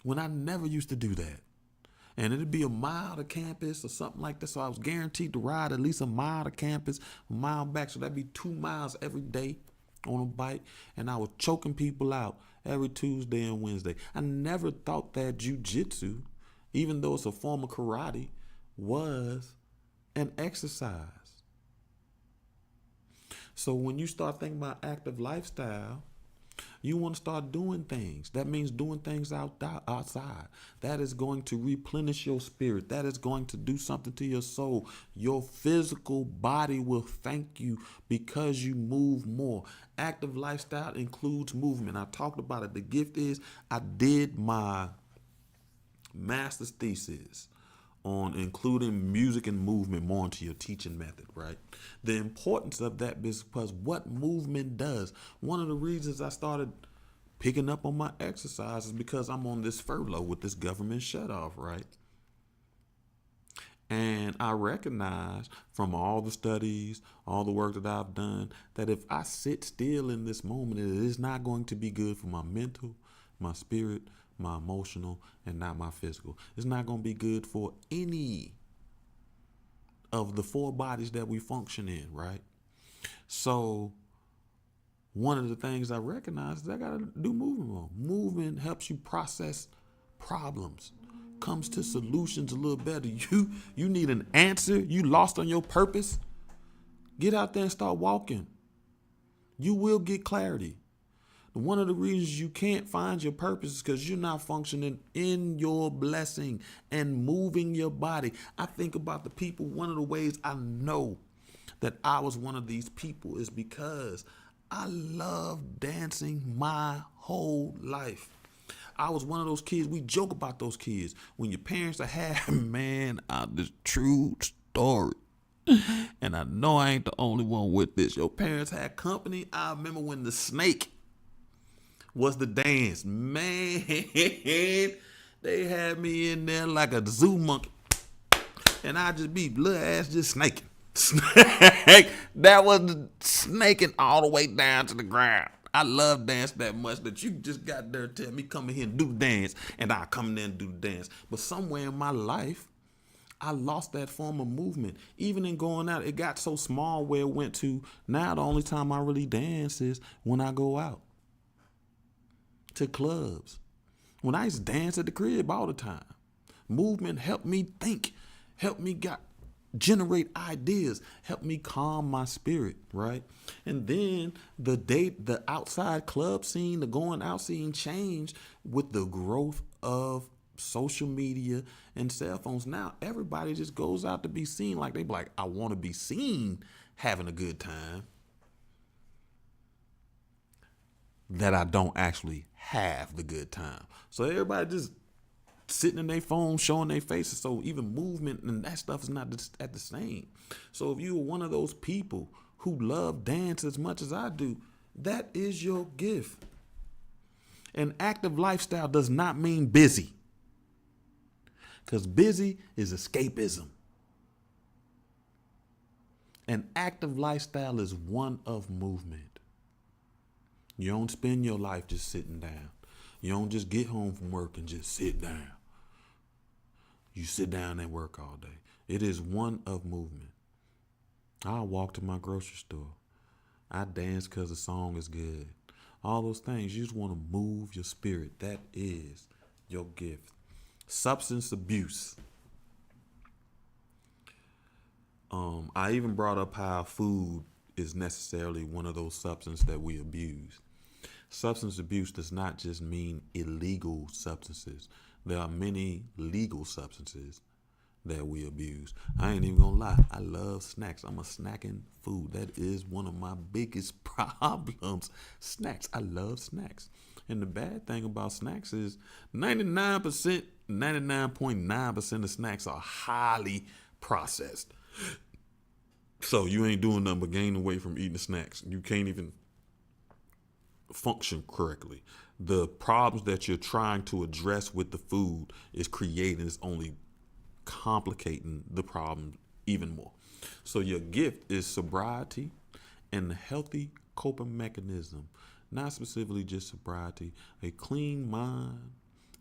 when I never used to do that. And it'd be a mile to campus or something like that. So I was guaranteed to ride at least a mile to campus, a mile back. So that'd be 2 miles every day on a bike. And I was choking people out every Tuesday and Wednesday. I never thought that jiu-jitsu, even though it's a form of karate, was an exercise. So when you start thinking about active lifestyle, you want to start doing things. That means doing things outside. That is going to replenish your spirit. That is going to do something to your soul. Your physical body will thank you because you move more. Active lifestyle includes movement. I talked about it. The gift is I did my master's thesis on including music and movement more into your teaching method, right? The importance of that is because what movement does. One of the reasons I started picking up on my exercise is because I'm on this furlough with this government shutoff, right? And I recognize from all the studies, all the work that I've done, that if I sit still in this moment, it is not going to be good for my mental, my spirit, my emotional, and not my physical. It's not going to be good for any of the 4 bodies that we function in, right? So one of the things I recognize is I got to do movement more. Movement helps you process problems, comes to solutions a little better. You need an answer. You lost on your purpose. Get out there and start walking. You will get clarity. One of the reasons you can't find your purpose is because you're not functioning in your blessing and moving your body. I think about the people. One of the ways I know that I was one of these people is because I love dancing my whole life. I was one of those kids. We joke about those kids. When your parents are having, man, this true story. And I know I ain't the only one with this. Your parents had company. I remember when the snake was the dance. Man, they had me in there like a zoo monkey. And I just be little ass just snaking. That was the snaking all the way down to the ground. I love dance that much that you just got there to tell me come in here and do the dance. And I come in there and do the dance. But somewhere in my life, I lost that form of movement. Even in going out, it got so small where it went to now the only time I really dance is when I go out to clubs. When I used to dance at the crib all the time, movement helped me think, helped me generate ideas, helped me calm my spirit, right? And then the outside club scene, the going out scene changed with the growth of social media and cell phones. Now everybody just goes out to be seen. Like they be like, I want to be seen having a good time, that I don't actually have the good time. So everybody just sitting in their phone showing their faces. So even movement and that stuff is not at the same. So if you are one of those people who love dance as much as I do, that is your gift. An active lifestyle does not mean busy, because busy is escapism. An active lifestyle is one of movement. You don't spend your life just sitting down. You don't just get home from work and just sit down. You sit down and work all day. It is one of movement. I walk to my grocery store. I dance because the song is good. All those things. You just want to move your spirit. That is your gift. Substance abuse. I even brought up how food is necessarily one of those substances that we abuse. Substance abuse does not just mean illegal substances. There are many legal substances that we abuse. I ain't even gonna lie. I love snacks. I'm a snacking food. That is one of my biggest problems. Snacks. I love snacks. And the bad thing about snacks is 99.9% of snacks are highly processed. So you ain't doing nothing but gaining weight from eating the snacks. You can't even function correctly. The problems that you're trying to address with the food is creating, is only complicating the problem even more. So your gift is sobriety and a healthy coping mechanism. Not specifically just sobriety, a clean mind,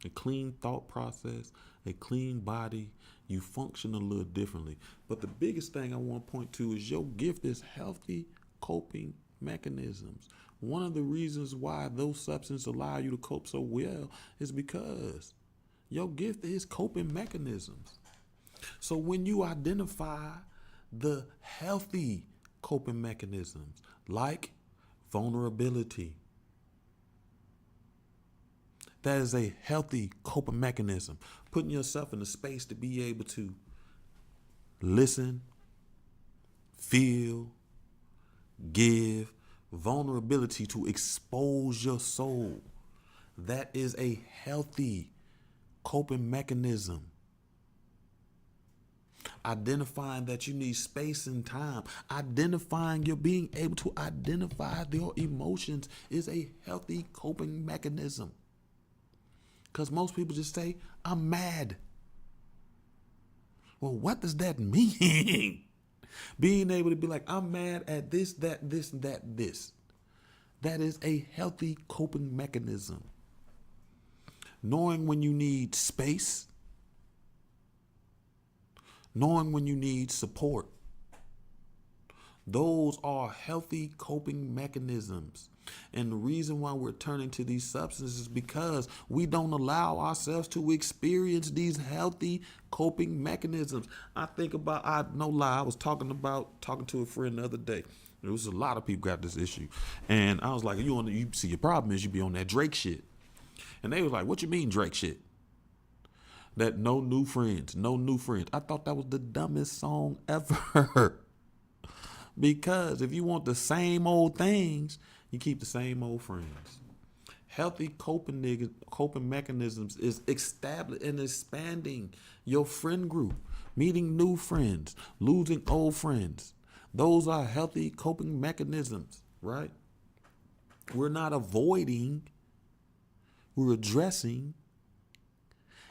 a clean thought process, a clean body. You function a little differently. But the biggest thing I want to point to is your gift is healthy coping mechanisms. One of the reasons why those substances allow you to cope so well is because your gift is coping mechanisms. So when you identify the healthy coping mechanisms like vulnerability, that is a healthy coping mechanism. Putting yourself in a space to be able to listen, feel, give, vulnerability to expose your soul. That is a healthy coping mechanism. Identifying that you need space and time. Identifying you're being able to identify your emotions is a healthy coping mechanism. Because most people just say, I'm mad. Well, what does that mean? Being able to be like, I'm mad at this, that, this, that, this. That is a healthy coping mechanism. Knowing when you need space. Knowing when you need support. Those are healthy coping mechanisms. And the reason why we're turning to these substances is because we don't allow ourselves to experience these healthy coping mechanisms. I was talking to a friend the other day. There was a lot of people got this issue. And I was like, you see, your problem is you be on that Drake shit. And they was like, what you mean Drake shit? That no new friends. I thought that was the dumbest song ever. Because if you want the same old things, you keep the same old friends. Healthy coping mechanisms is establishing and expanding your friend group, meeting new friends, losing old friends. Those are healthy coping mechanisms, right? We're not avoiding, we're addressing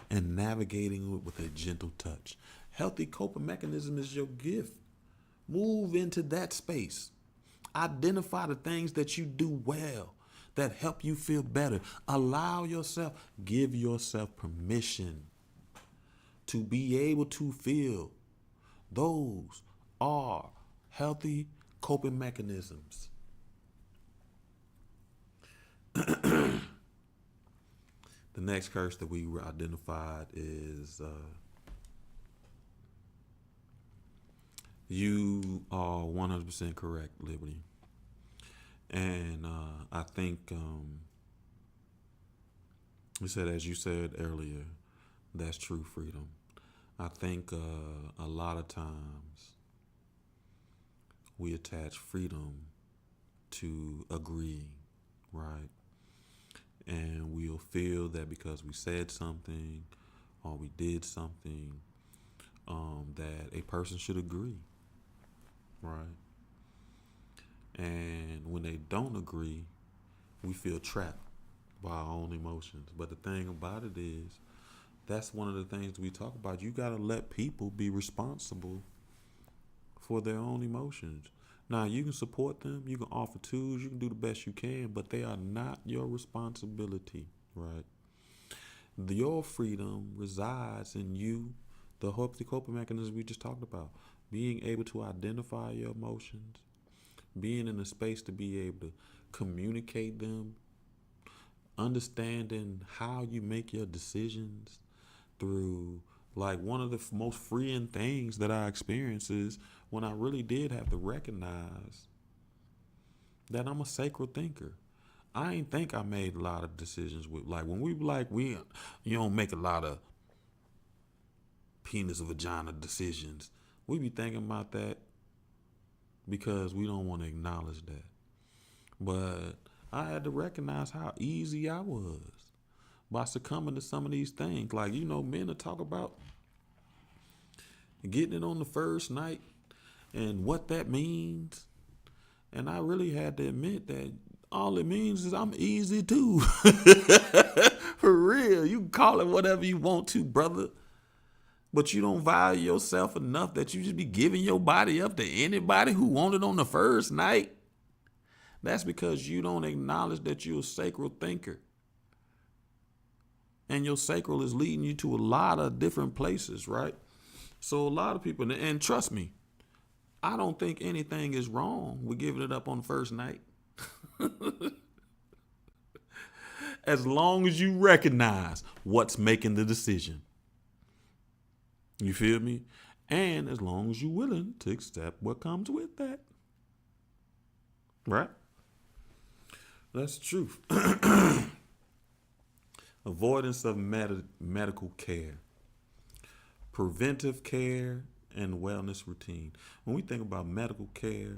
and navigating with a gentle touch. Healthy coping mechanism is your gift. Move into that space. Identify the things that you do well that help you feel better. Give yourself permission to be able to feel. Those are healthy coping mechanisms. The next curse that we identified is you are 100% correct, Liberty. And I think you said, as you said earlier, that's true freedom. I think a lot of times we attach freedom to agreeing, right? And we'll feel that because we said something or we did something, that a person should agree, right? And when they don't agree, we feel trapped by our own emotions. But the thing about it is, that's one of the things we talk about. You got to let people be responsible for their own emotions. Now, you can support them, you can offer tools, you can do the best you can, but they are not your responsibility, right? Your freedom resides in you, the healthy coping mechanism we just talked about. Being able to identify your emotions, being in a space to be able to communicate them, understanding how you make your decisions through, like, one of the most freeing things that I experienced is when I really did have to recognize that I'm a sacred thinker. I ain't think I made a lot of decisions with, like, when we you don't make a lot of penis or vagina decisions. We be thinking about that because we don't want to acknowledge that. But I had to recognize how easy I was by succumbing to some of these things. Like, men to talk about getting it on the first night and what that means. And I really had to admit that all it means is I'm easy too. For real. You can call it whatever you want to, brother. But you don't value yourself enough that you just be giving your body up to anybody who want it on the first night. That's because you don't acknowledge that you're a sacred thinker. And your sacral is leading you to a lot of different places, right? So a lot of people, and trust me, I don't think anything is wrong with giving it up on the first night. As long as you recognize what's making the decision. You feel me? And as long as you're willing to accept what comes with that. Right? That's the truth. Avoidance of medical care. Preventive care and wellness routine. When we think about medical care,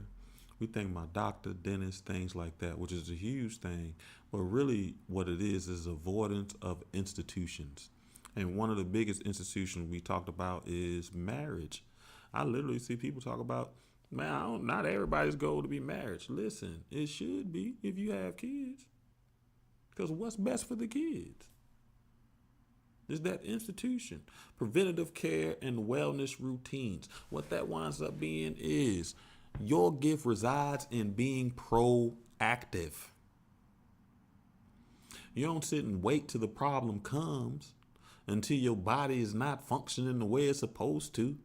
we think about doctor, dentist, things like that, which is a huge thing. But really what it is avoidance of institutions. And one of the biggest institutions we talked about is marriage. I literally see people talk about, man, not everybody's goal to be married. Listen, it should be if you have kids. Because what's best for the kids is that institution. Preventative care and wellness routines. What that winds up being is your gift resides in being proactive. You don't sit and wait till the problem comes until your body is not functioning the way it's supposed to.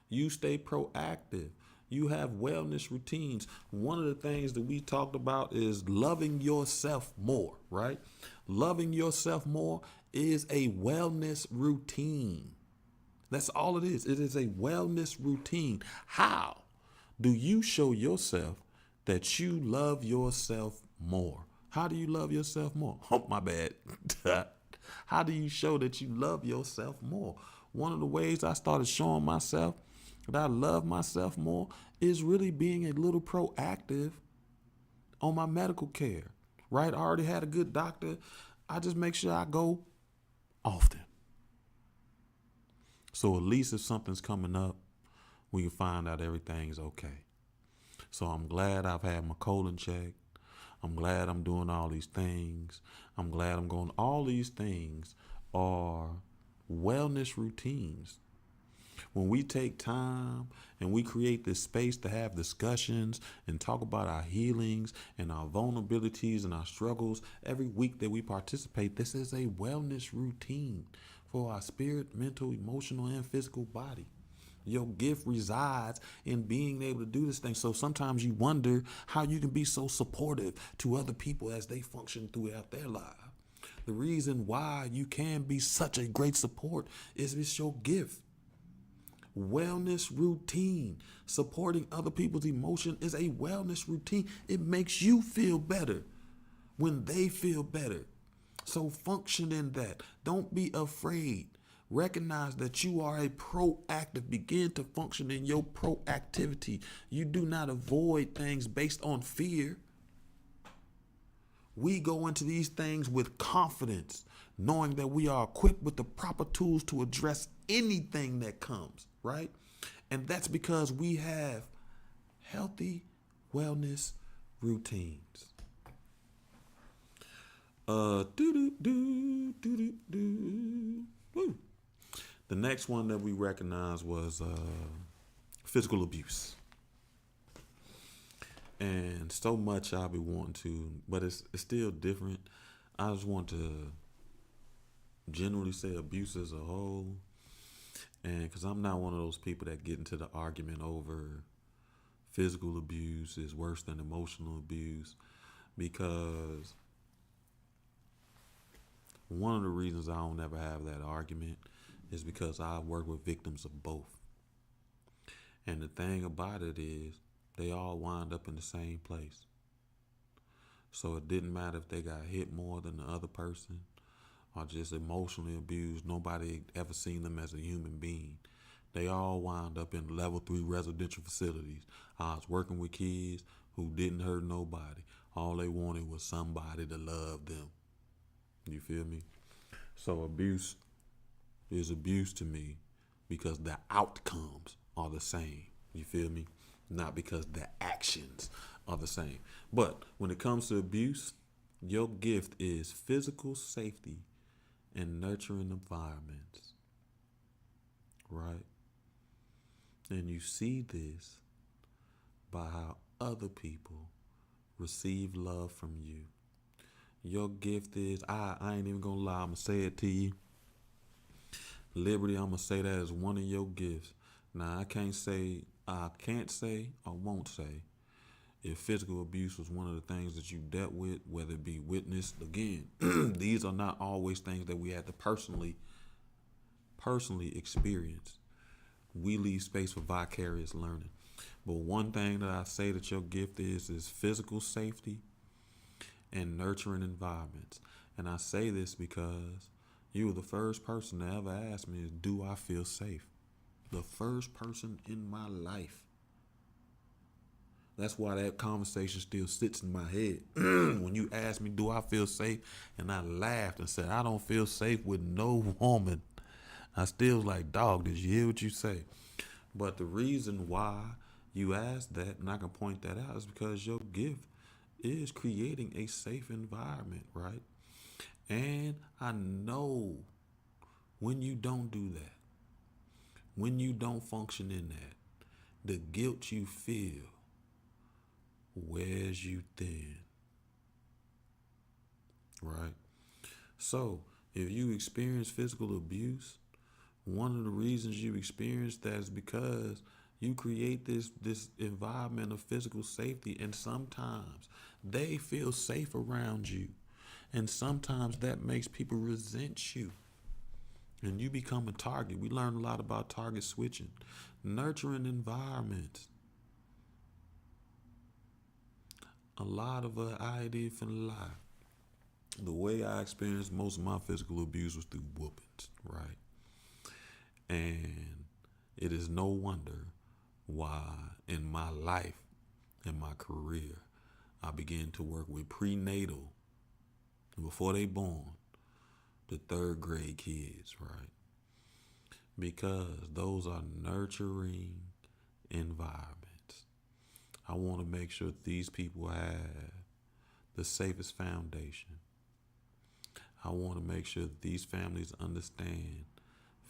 You stay proactive. You have wellness routines. One of the things that we talked about is loving yourself more, right? Loving yourself more is a wellness routine. That's all it is. It is a wellness routine. How do you show yourself that you love yourself more? How do you love yourself more? Oh, my bad. How do you show that you love yourself more? One of the ways I started showing myself that I love myself more is really being a little proactive on my medical care, right? I already had a good doctor. I just make sure I go often. So at least if something's coming up, we can find out everything's okay. So I'm glad I've had my colon checked. I'm glad I'm doing all these things. I'm glad I'm going. All these things are wellness routines. When we take time and we create this space to have discussions and talk about our healings and our vulnerabilities and our struggles every week that we participate, this is a wellness routine for our spirit, mental, emotional, and physical body. Your gift resides in being able to do this thing. So sometimes you wonder how you can be so supportive to other people as they function throughout their lives. The reason why you can be such a great support is it's your gift. Wellness routine. Supporting other people's emotion is a wellness routine. It makes you feel better when they feel better. So function in that. Don't be afraid. Recognize that you are a proactive. Begin to function in your proactivity. You do not avoid things based on fear. We go into these things with confidence, knowing that we are equipped with the proper tools to address anything that comes, right? And that's because we have healthy wellness routines. Woo. The next one that we recognized was physical abuse. And so much I'll be wanting to, but it's still different. I just want to generally say abuse as a whole. And because I'm not one of those people that get into the argument over physical abuse is worse than emotional abuse, because one of the reasons I don't ever have that argument is because I work with victims of both. And the thing about it is, they all wind up in the same place. So it didn't matter if they got hit more than the other person or just emotionally abused. Nobody ever seen them as a human being. They all wind up in level 3 residential facilities. I was working with kids who didn't hurt nobody. All they wanted was somebody to love them. You feel me? So abuse is abuse to me because the outcomes are the same. You feel me? Not because the actions are the same. But when it comes to abuse, your gift is physical safety and nurturing environments. Right? And you see this by how other people receive love from you. Your gift is, I ain't even gonna lie, I'm gonna say it to you. Liberty, I'm gonna say that as one of your gifts. Now I can't say or won't say if physical abuse was one of the things that you dealt with, whether it be witnessed. Again, these are not always things that we had to personally experience. We leave space for vicarious learning. But one thing that I say that your gift is physical safety and nurturing environments. And I say this because you were the first person to ever ask me, do I feel safe? The first person in my life. That's why that conversation still sits in my head. When you asked me, do I feel safe? And I laughed and said, I don't feel safe with no woman. I still was like, dog, did you hear what you say? But the reason why you asked that, and I can point that out, is because your gift is creating a safe environment, right? And I know when you don't do that, when you don't function in that, the guilt you feel wears you thin, right? So if you experience physical abuse, one of the reasons you experience that is because you create this environment of physical safety, and sometimes they feel safe around you, and sometimes that makes people resent you, and you become a target. We learn a lot about target switching. Nurturing environments. A lot of I did finna lie. The way I experienced most of my physical abuse was through whoopings, right? And it is no wonder why in my life, in my career, I began to work with prenatal, before they born, the 3rd grade kids, right? Because those are nurturing environments. I want to make sure these people have the safest foundation. I want to make sure that these families understand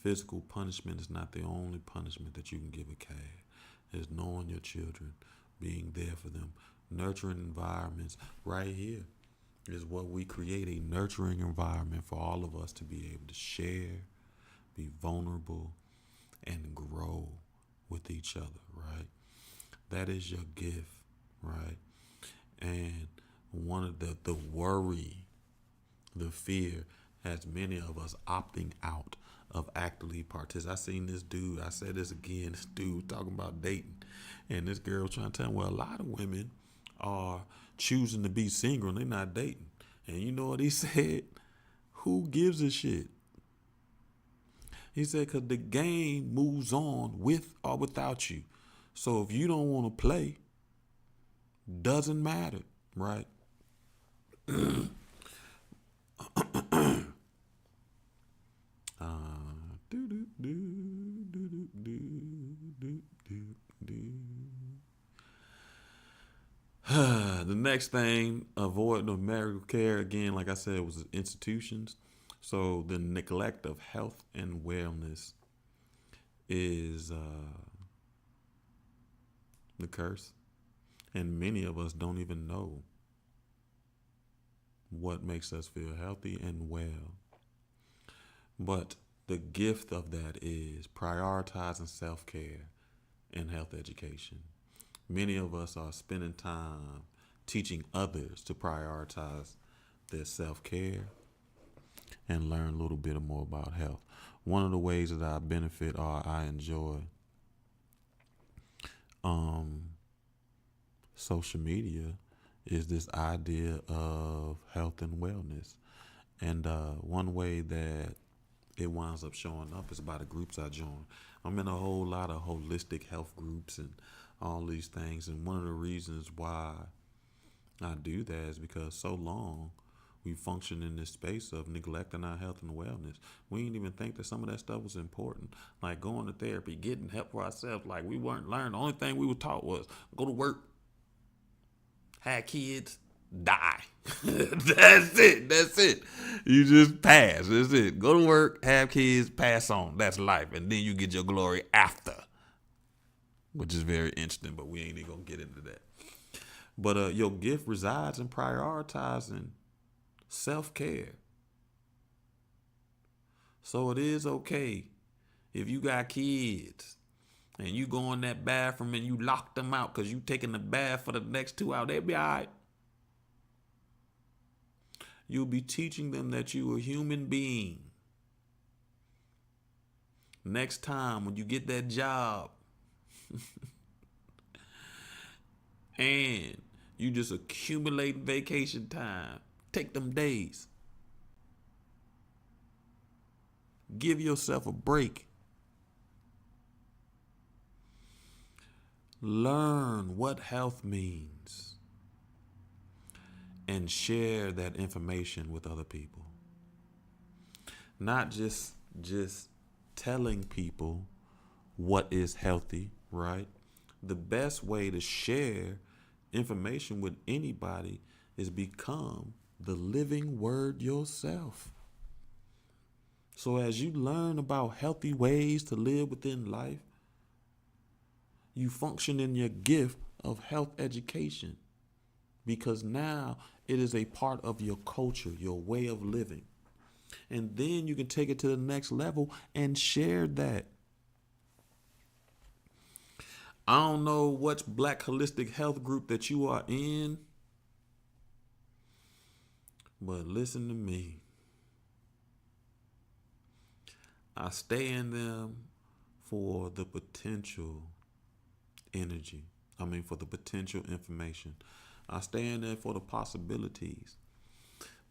physical punishment is not the only punishment that you can give a cat. It's knowing your children, being there for them, nurturing environments. Right here is what we create, a nurturing environment for all of us to be able to share, be vulnerable, and grow with each other, right? That is your gift, right? And one of the worry The fear has many of us opting out of actively participating. I seen this dude, I said this again, this dude talking about dating. And this girl was trying to tell him, well, a lot of women are choosing to be single and they're not dating. And you know what he said? Who gives a shit? He said, because the game moves on with or without you. So if you don't want to play, doesn't matter, right? The next thing, avoid the medical care. Again, like I said, was institutions. So the neglect of health and wellness is the curse. And many of us don't even know what makes us feel healthy and well. But the gift of that is prioritizing self-care and health education. Many of us are spending time teaching others to prioritize their self-care and learn a little bit more about health. One of the ways that I benefit or I enjoy social media is this idea of health and wellness. And one way that it winds up showing up is by the groups I join. I'm in a whole lot of holistic health groups and all these things. And one of the reasons why I do that is because so long we function in this space of neglecting our health and wellness. We didn't even think that some of that stuff was important, like going to therapy, getting help for ourselves. Like we weren't learned. The only thing we were taught was go to work, have kids, die. That's it. That's it. You just pass. That's it. Go to work, have kids, pass on. That's life. And then you get your glory after, which is very interesting, but we ain't even going to get into that. But your gift resides in prioritizing self-care. So it is okay if you got kids and you go in that bathroom and you lock them out because you taking the bath for the next 2 hours, they'll be all right. You'll be teaching them that you're a human being. Next time when you get that job and you just accumulate vacation time, take them days. Give yourself a break. Learn what health means and share that information with other people. Not just telling people what is healthy, right? The best way to share information with anybody is become the living word yourself. So as you learn about healthy ways to live within life, you function in your gift of health education, because now it is a part of your culture, your way of living. And then you can take it to the next level and share that. I don't know which Black holistic health group that you are in, but listen to me. I stay in them for the potential energy. For the potential information. I stay in there for the possibilities.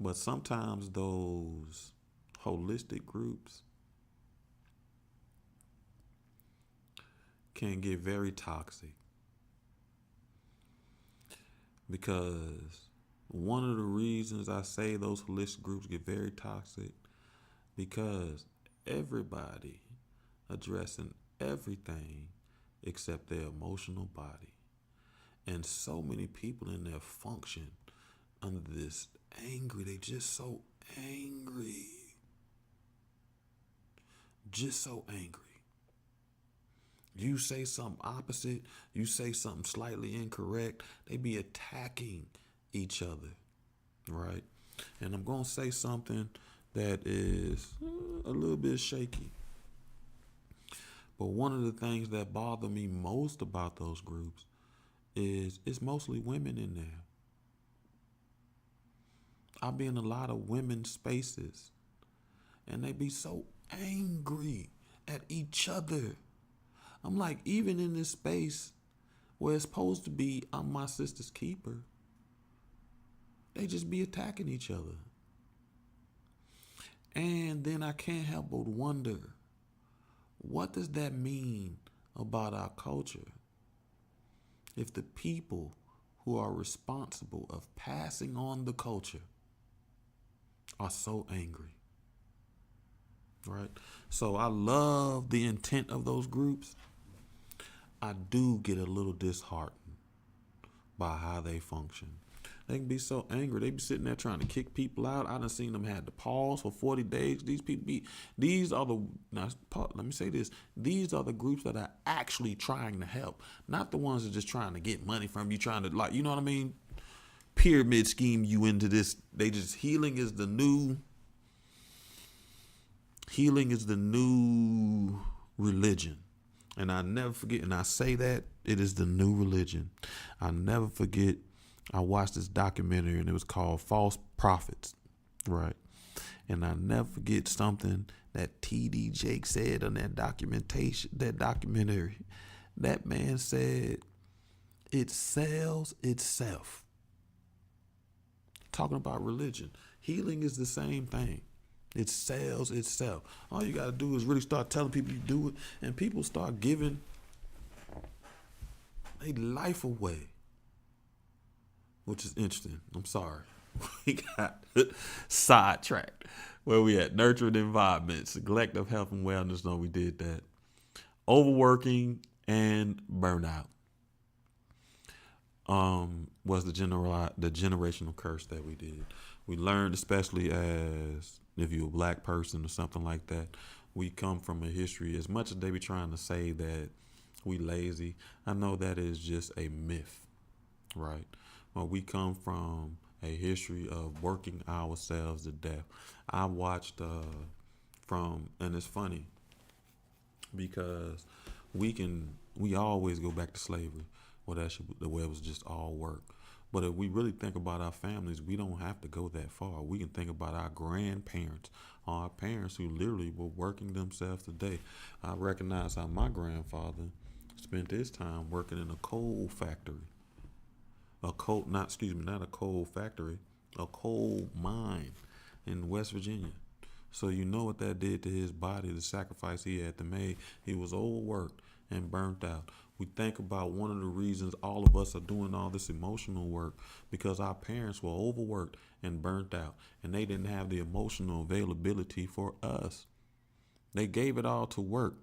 But sometimes those holistic groups can get very toxic. Because one of the reasons I say those holistic groups get very toxic, because everybody addressing everything except their emotional body. And so many people in there function under this angry. They just so angry. Just so angry. You say something opposite, you say something slightly incorrect, they be attacking each other, right? And I'm going to say something that is a little bit shaky. But one of the things that bother me most about those groups is it's mostly women in there. I'll be in a lot of women's spaces and they be so angry at each other. I'm like, even in this space where it's supposed to be, I'm my sister's keeper, they just be attacking each other. And then I can't help but wonder, what does that mean about our culture if the people who are responsible of passing on the culture are so angry? Right? So I love the intent of those groups. I do get a little disheartened by how they function. They can be so angry. They be sitting there trying to kick people out. I done seen them had to pause for 40 days. These are the, now let me say this. These are the groups that are actually trying to help. Not the ones that are just trying to get money from you, trying to, like, you know what I mean? Pyramid scheme you into this. Healing is the new religion. And I never forget, and I say that it is the new religion. I never forget, I watched this documentary and it was called False Prophets, right? And I never forget something that T.D. Jakes said on that documentary. That man said, it sells itself. Talking about religion. Healing is the same thing. It sells itself. All you got to do is really start telling people you do it, and people start giving their life away, which is interesting. I'm sorry. We got sidetracked. Where we at? Nurturing environments, neglect of health and wellness. No, we did that. Overworking and burnout was the generational curse that we did. We learned, especially as if you're a black person or something like that, we come from a history, as much as they be trying to say that we lazy, I know that is just a myth, right? Well, we come from a history of working ourselves to death. I watched and it's funny because we always go back to slavery. Well, the way it was just all work. But if we really think about our families, we don't have to go that far. We can think about our grandparents, our parents who literally were working themselves to death. I recognize how my grandfather spent his time working in a coal factory. Not a coal factory, a coal mine in West Virginia. So you know what that did to his body, the sacrifice he had to make. He was overworked and burnt out. We think about one of the reasons all of us are doing all this emotional work because our parents were overworked and burnt out, and they didn't have the emotional availability for us. They gave it all to work,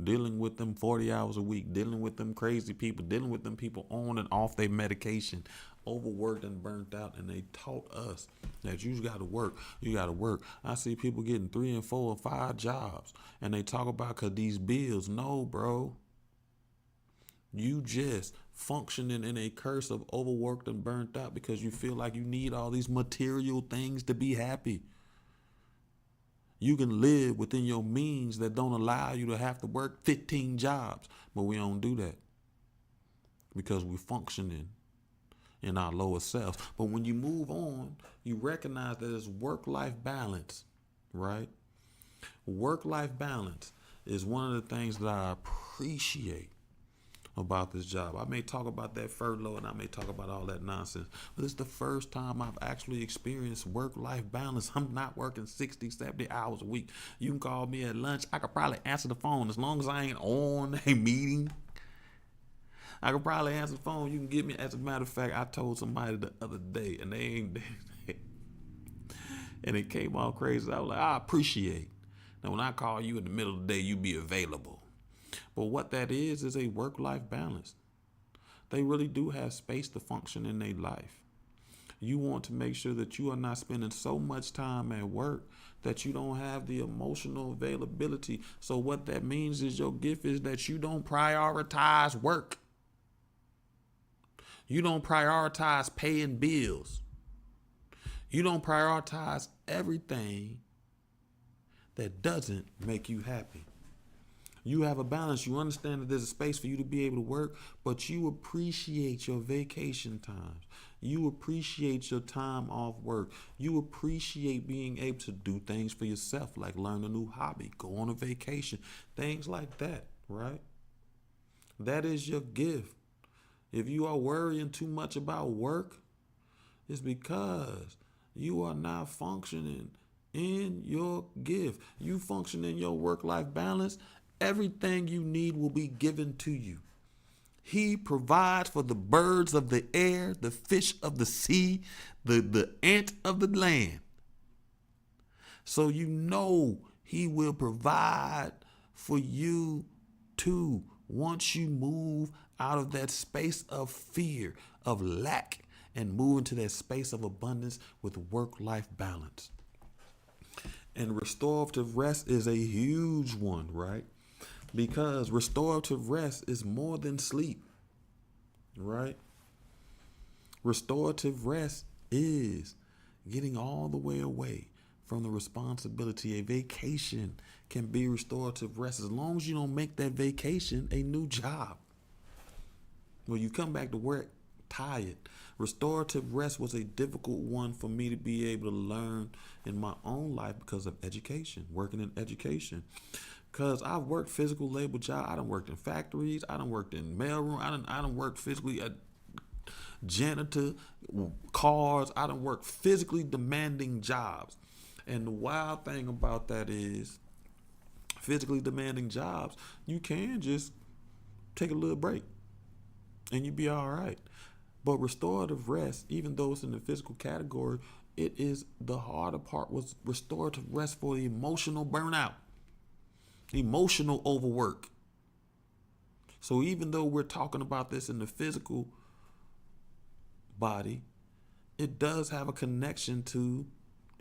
dealing with them 40 hours a week, dealing with them crazy people, dealing with them people on and off their medication, overworked and burnt out, and they taught us that you got to work. You got to work. I see people getting 3 and 4 and 5 jobs, and they talk about because these bills. No, bro. You just functioning in a curse of overworked and burnt out because you feel like you need all these material things to be happy. You can live within your means that don't allow you to have to work 15 jobs, but we don't do that because we're functioning in our lower selves. But when you move on, you recognize that it's work-life balance, right? Work-life balance is one of the things that I appreciate about this job. I may talk about that furlough and I may talk about all that nonsense, but it's the first time I've actually experienced work-life balance. I'm not working 60, 70 hours a week. You can call me at lunch. I could probably answer the phone as long as I ain't on a meeting. I could probably answer the phone. You can get me. As a matter of fact, I told somebody the other day and and it came all crazy. I was like, I appreciate. Now, when I call you in the middle of the day, you be available. But what that is a work-life balance. They really do have space to function in their life. You want to make sure that you are not spending so much time at work that you don't have the emotional availability. So what that means is your gift is that you don't prioritize work. You don't prioritize paying bills. You don't prioritize everything that doesn't make you happy. You have a balance. You understand that there's a space for you to be able to work, but you appreciate your vacation times. You appreciate your time off work. You appreciate being able to do things for yourself, like learn a new hobby, go on a vacation, things like that, right? That is your gift. If you are worrying too much about work, it's because you are not functioning in your gift. You function in your work-life balance, everything you need will be given to you. He provides for the birds of the air, the fish of the sea, the ant of the land. So you know he will provide for you too once you move out of that space of fear, of lack, and move into that space of abundance with work-life balance. And restorative rest is a huge one, right? Because restorative rest is more than sleep, right? Restorative rest is getting all the way away from the responsibility. A vacation can be restorative rest as long as you don't make that vacation a new job. When you come back to work tired. Restorative rest was a difficult one for me to be able to learn in my own life because of education, working in education. Because I've worked physical labor jobs. I done worked in factories. I done worked in mailroom. I done worked physically at janitor, cars. I done worked physically demanding jobs. And the wild thing about that is physically demanding jobs, you can just take a little break and you be all right. But restorative rest, even though it's in the physical category, it is the harder part was restorative rest for the emotional burnout, emotional overwork. So even though we're talking about this in the physical body, it does have a connection to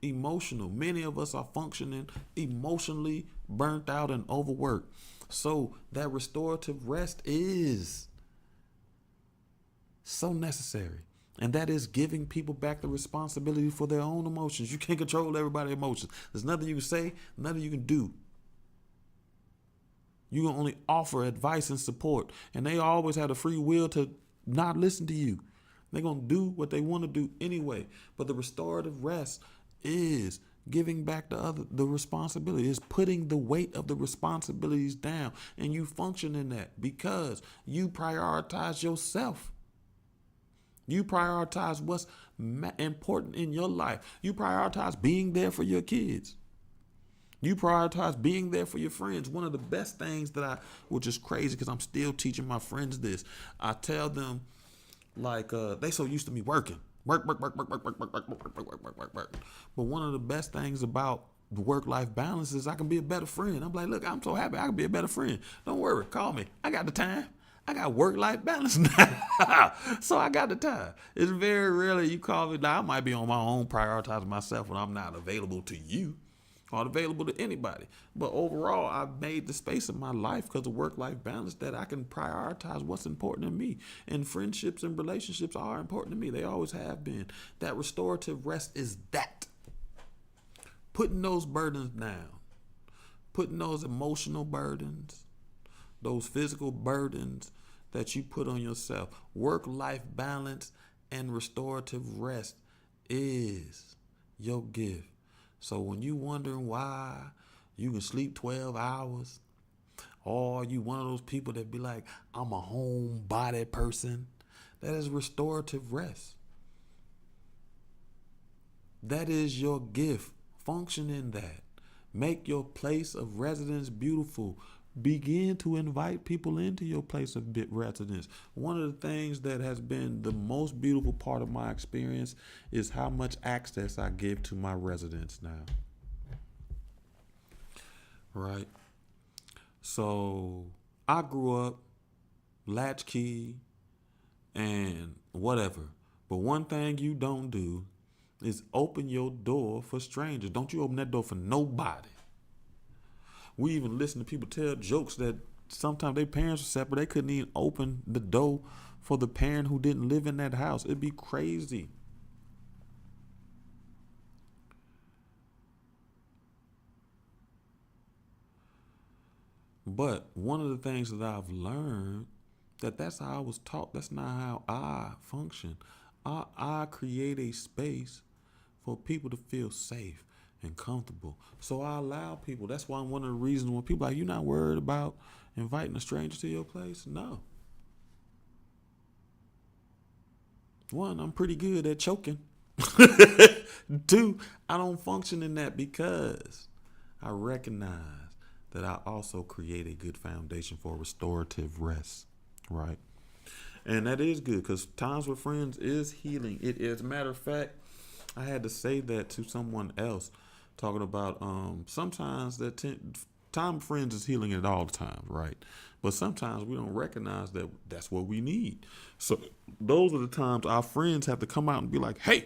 emotional. Many of us are functioning emotionally burnt out and overworked. So that restorative rest is so necessary. And that is giving people back the responsibility for their own emotions. You can't control everybody's emotions. There's nothing you can say, nothing you can do. You can only offer advice and support. And they always have the free will to not listen to you. They're going to do what they want to do anyway. But the restorative rest is giving back the responsibility, is putting the weight of the responsibilities down. And you function in that because you prioritize yourself. You prioritize what's important in your life. You prioritize being there for your kids. You prioritize being there for your friends. One of the best things which is crazy because I'm still teaching my friends this. I tell them, like, they so used to me working. Work. But one of the best things about the work-life balance is I can be a better friend. I'm like, look, I'm so happy I can be a better friend. Don't worry, call me. I got the time. I got work-life balance now. So I got the time. It's very rarely you call me. Now, I might be on my own prioritizing myself when I'm not available to you or available to anybody. But overall, I've made the space in my life because of work-life balance that I can prioritize what's important to me. And friendships and relationships are important to me. They always have been. That restorative rest is that. Putting those burdens down. Putting those emotional burdens, those physical burdens that you put on yourself. Work-life balance and restorative rest is your gift. So when you wondering why you can sleep 12 hours, or you one of those people that be like, I'm a homebody person, that is restorative rest. That is your gift. Function in that. Make your place of residence beautiful. Begin to invite people into your place of residence. One of the things that has been the most beautiful part of my experience is how much access I give to my residents now. Right? So I grew up latchkey and whatever. But one thing you don't do is open your door for strangers. Don't you open that door for nobody. We even listen to people tell jokes that sometimes their parents were separate. They couldn't even open the door for the parent who didn't live in that house. It'd be crazy. But one of the things that I've learned, that's how I was taught. That's not how I function. I create a space for people to feel safe and comfortable. So I allow people. That's why one of the reasons when people are like, you're not worried about inviting a stranger to your place? No. One, I'm pretty good at choking. Two, I don't function in that because I recognize that I also create a good foundation for restorative rest, right? And that is good because times with friends is healing. It is. As a matter of fact, I had to say that to someone else, talking about sometimes time with friends is healing at all times, right? But sometimes we don't recognize that that's what we need. So those are the times our friends have to come out and be like, hey,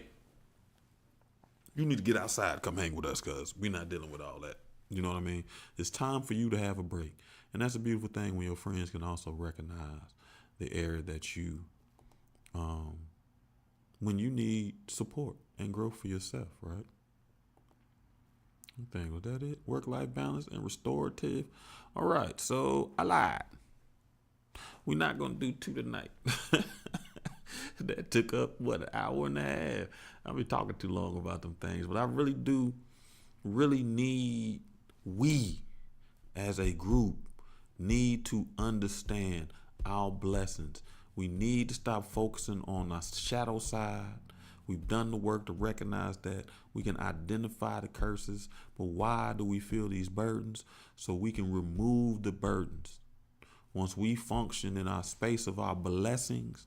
you need to get outside, come hang with us because we're not dealing with all that. You know what I mean? It's time for you to have a break. And that's a beautiful thing when your friends can also recognize the area that when you need support and growth for yourself, right? I think, was that it? Work-life balance and restorative. All right, so I lied. We're not going to do two tonight. That took up, an hour and a half. I've been talking too long about them things, but I really need, we as a group need to understand our blessings. We need to stop focusing on our shadow side. We've done the work to recognize that we can identify the curses, but why do we feel these burdens? So we can remove the burdens. Once we function in our space of our blessings,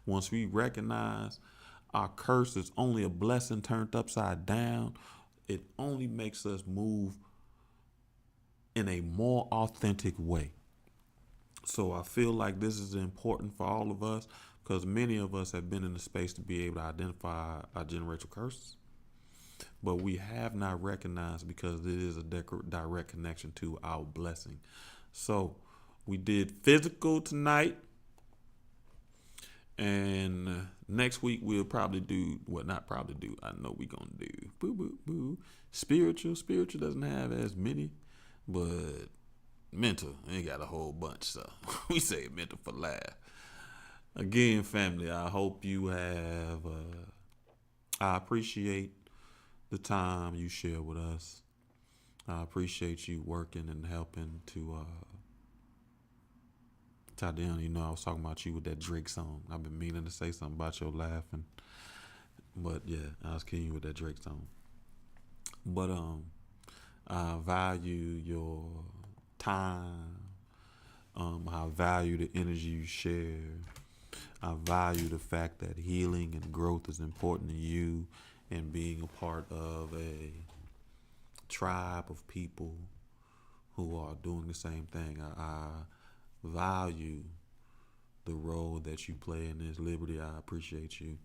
once we recognize our curse is only a blessing turned upside down, it only makes us move in a more authentic way. So I feel like this is important for all of us because many of us have been in the space to be able to identify our generational curses, but we have not recognized because it is a direct connection to our blessing. So we did physical tonight, and next week we'll probably do, not probably do, I know we're going to do, spiritual. Spiritual doesn't have as many, but mental, ain't got a whole bunch, so we say mental for laugh. Again, family, I hope you have, I appreciate the time you share with us. I appreciate you working and helping to, Tadiana, I was talking about you with that Drake song. I've been meaning to say something about your laughing, but yeah, I was kidding you with that Drake song. But, I value your time. I value the energy you share. I value the fact that healing and growth is important to you and being a part of a tribe of people who are doing the same thing. I value the role that you play in this liberty. I appreciate you.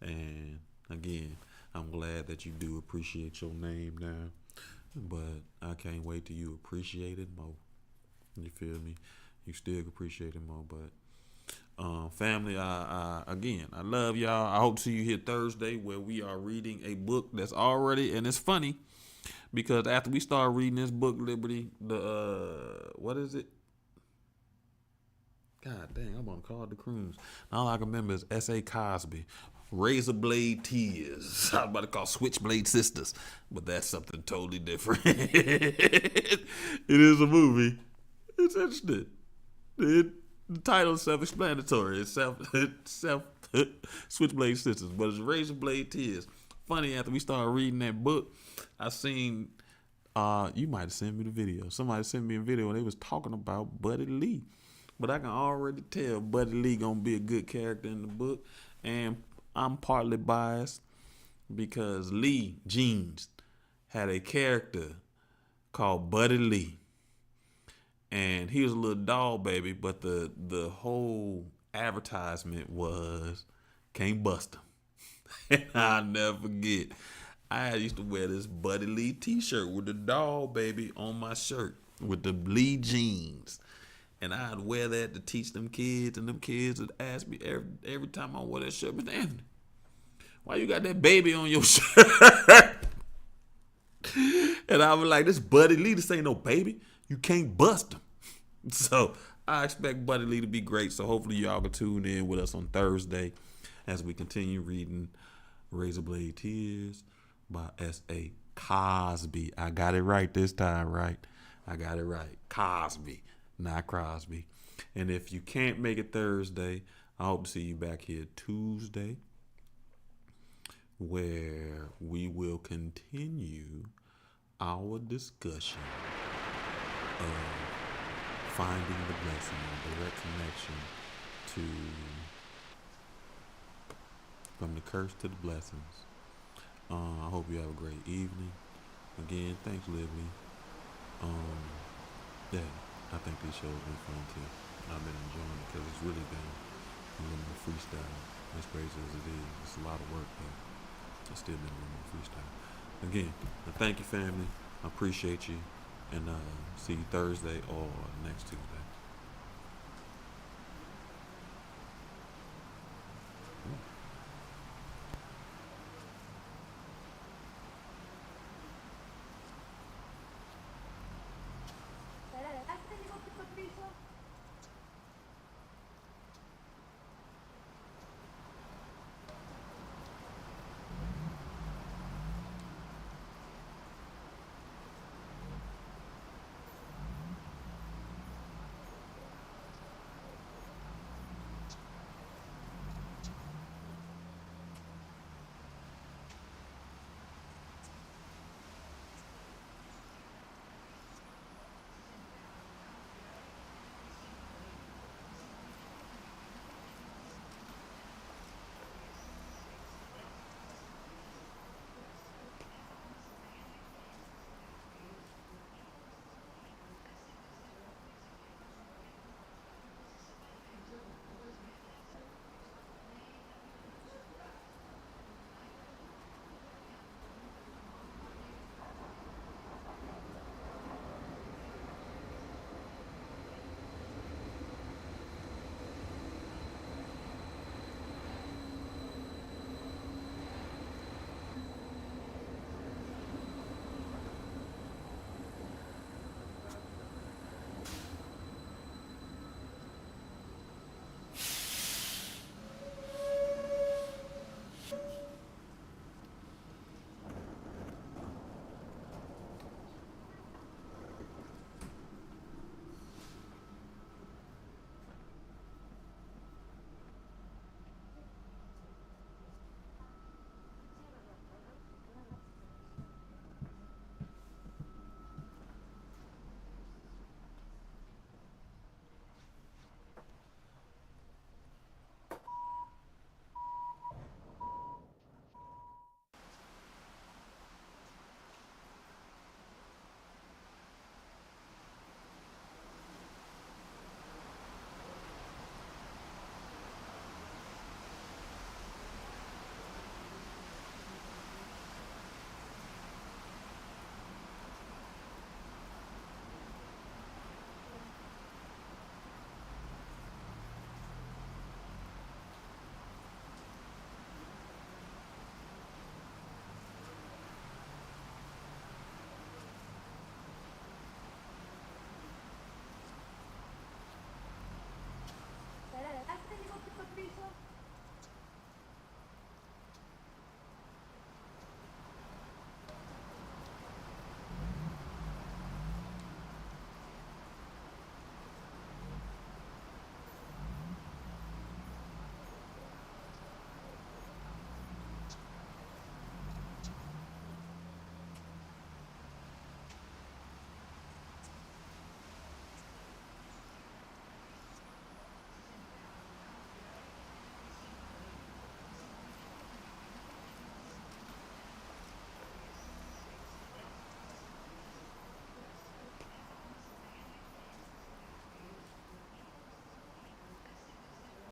And again, I'm glad that you do appreciate your name now. But I can't wait till you appreciate it more. You feel me? You still appreciate it more. But family, I love y'all. I hope to see you here Thursday where we are reading a book that's already, and it's funny because after we start reading this book, Liberty, what is it? God dang, I'm on Call the Cruise. All I can remember is S.A. Cosby. Razor Blade Tears. I was about to call Switchblade Sisters, but that's something totally different. It is a movie. It's interesting. The title is self-explanatory. It's self Switchblade Sisters, but it's Razor Blade Tears. Funny, after we started reading that book, I seen you might have sent me the video. Somebody sent me a video and they was talking about Buddy Lee. But I can already tell Buddy Lee gonna be a good character in the book, and I'm partly biased because Lee Jeans had a character called Buddy Lee, and he was a little dog baby, but the whole advertisement was can't bust him. And I'll never forget, I used to wear this Buddy Lee t-shirt with the dog baby on my shirt with the Lee jeans. And I'd wear that to teach them kids, and them kids would ask me every time I wore that shirt, Mr. Anthony, why you got that baby on your shirt? And I was like, this Buddy Lee, this ain't no baby. You can't bust him. So I expect Buddy Lee to be great. So hopefully y'all can tune in with us on Thursday as we continue reading Razor Blade Tears by S.A. Cosby. I got it right this time, right? I got it right. Cosby, not Crosby. And if you can't make it Thursday, I hope to see you back here Tuesday, where we will continue our discussion of finding the blessing, a direct connection to from the curse to the blessings. I hope you have a great evening. Again, thanks, Livy. Yeah, I think these shows have been fun too. I've been enjoying it because it's really been a little more freestyle. As crazy as it is, it's a lot of work, but it's still been a little more freestyle. Again, thank you, family. I appreciate you, and see you Thursday or next Tuesday.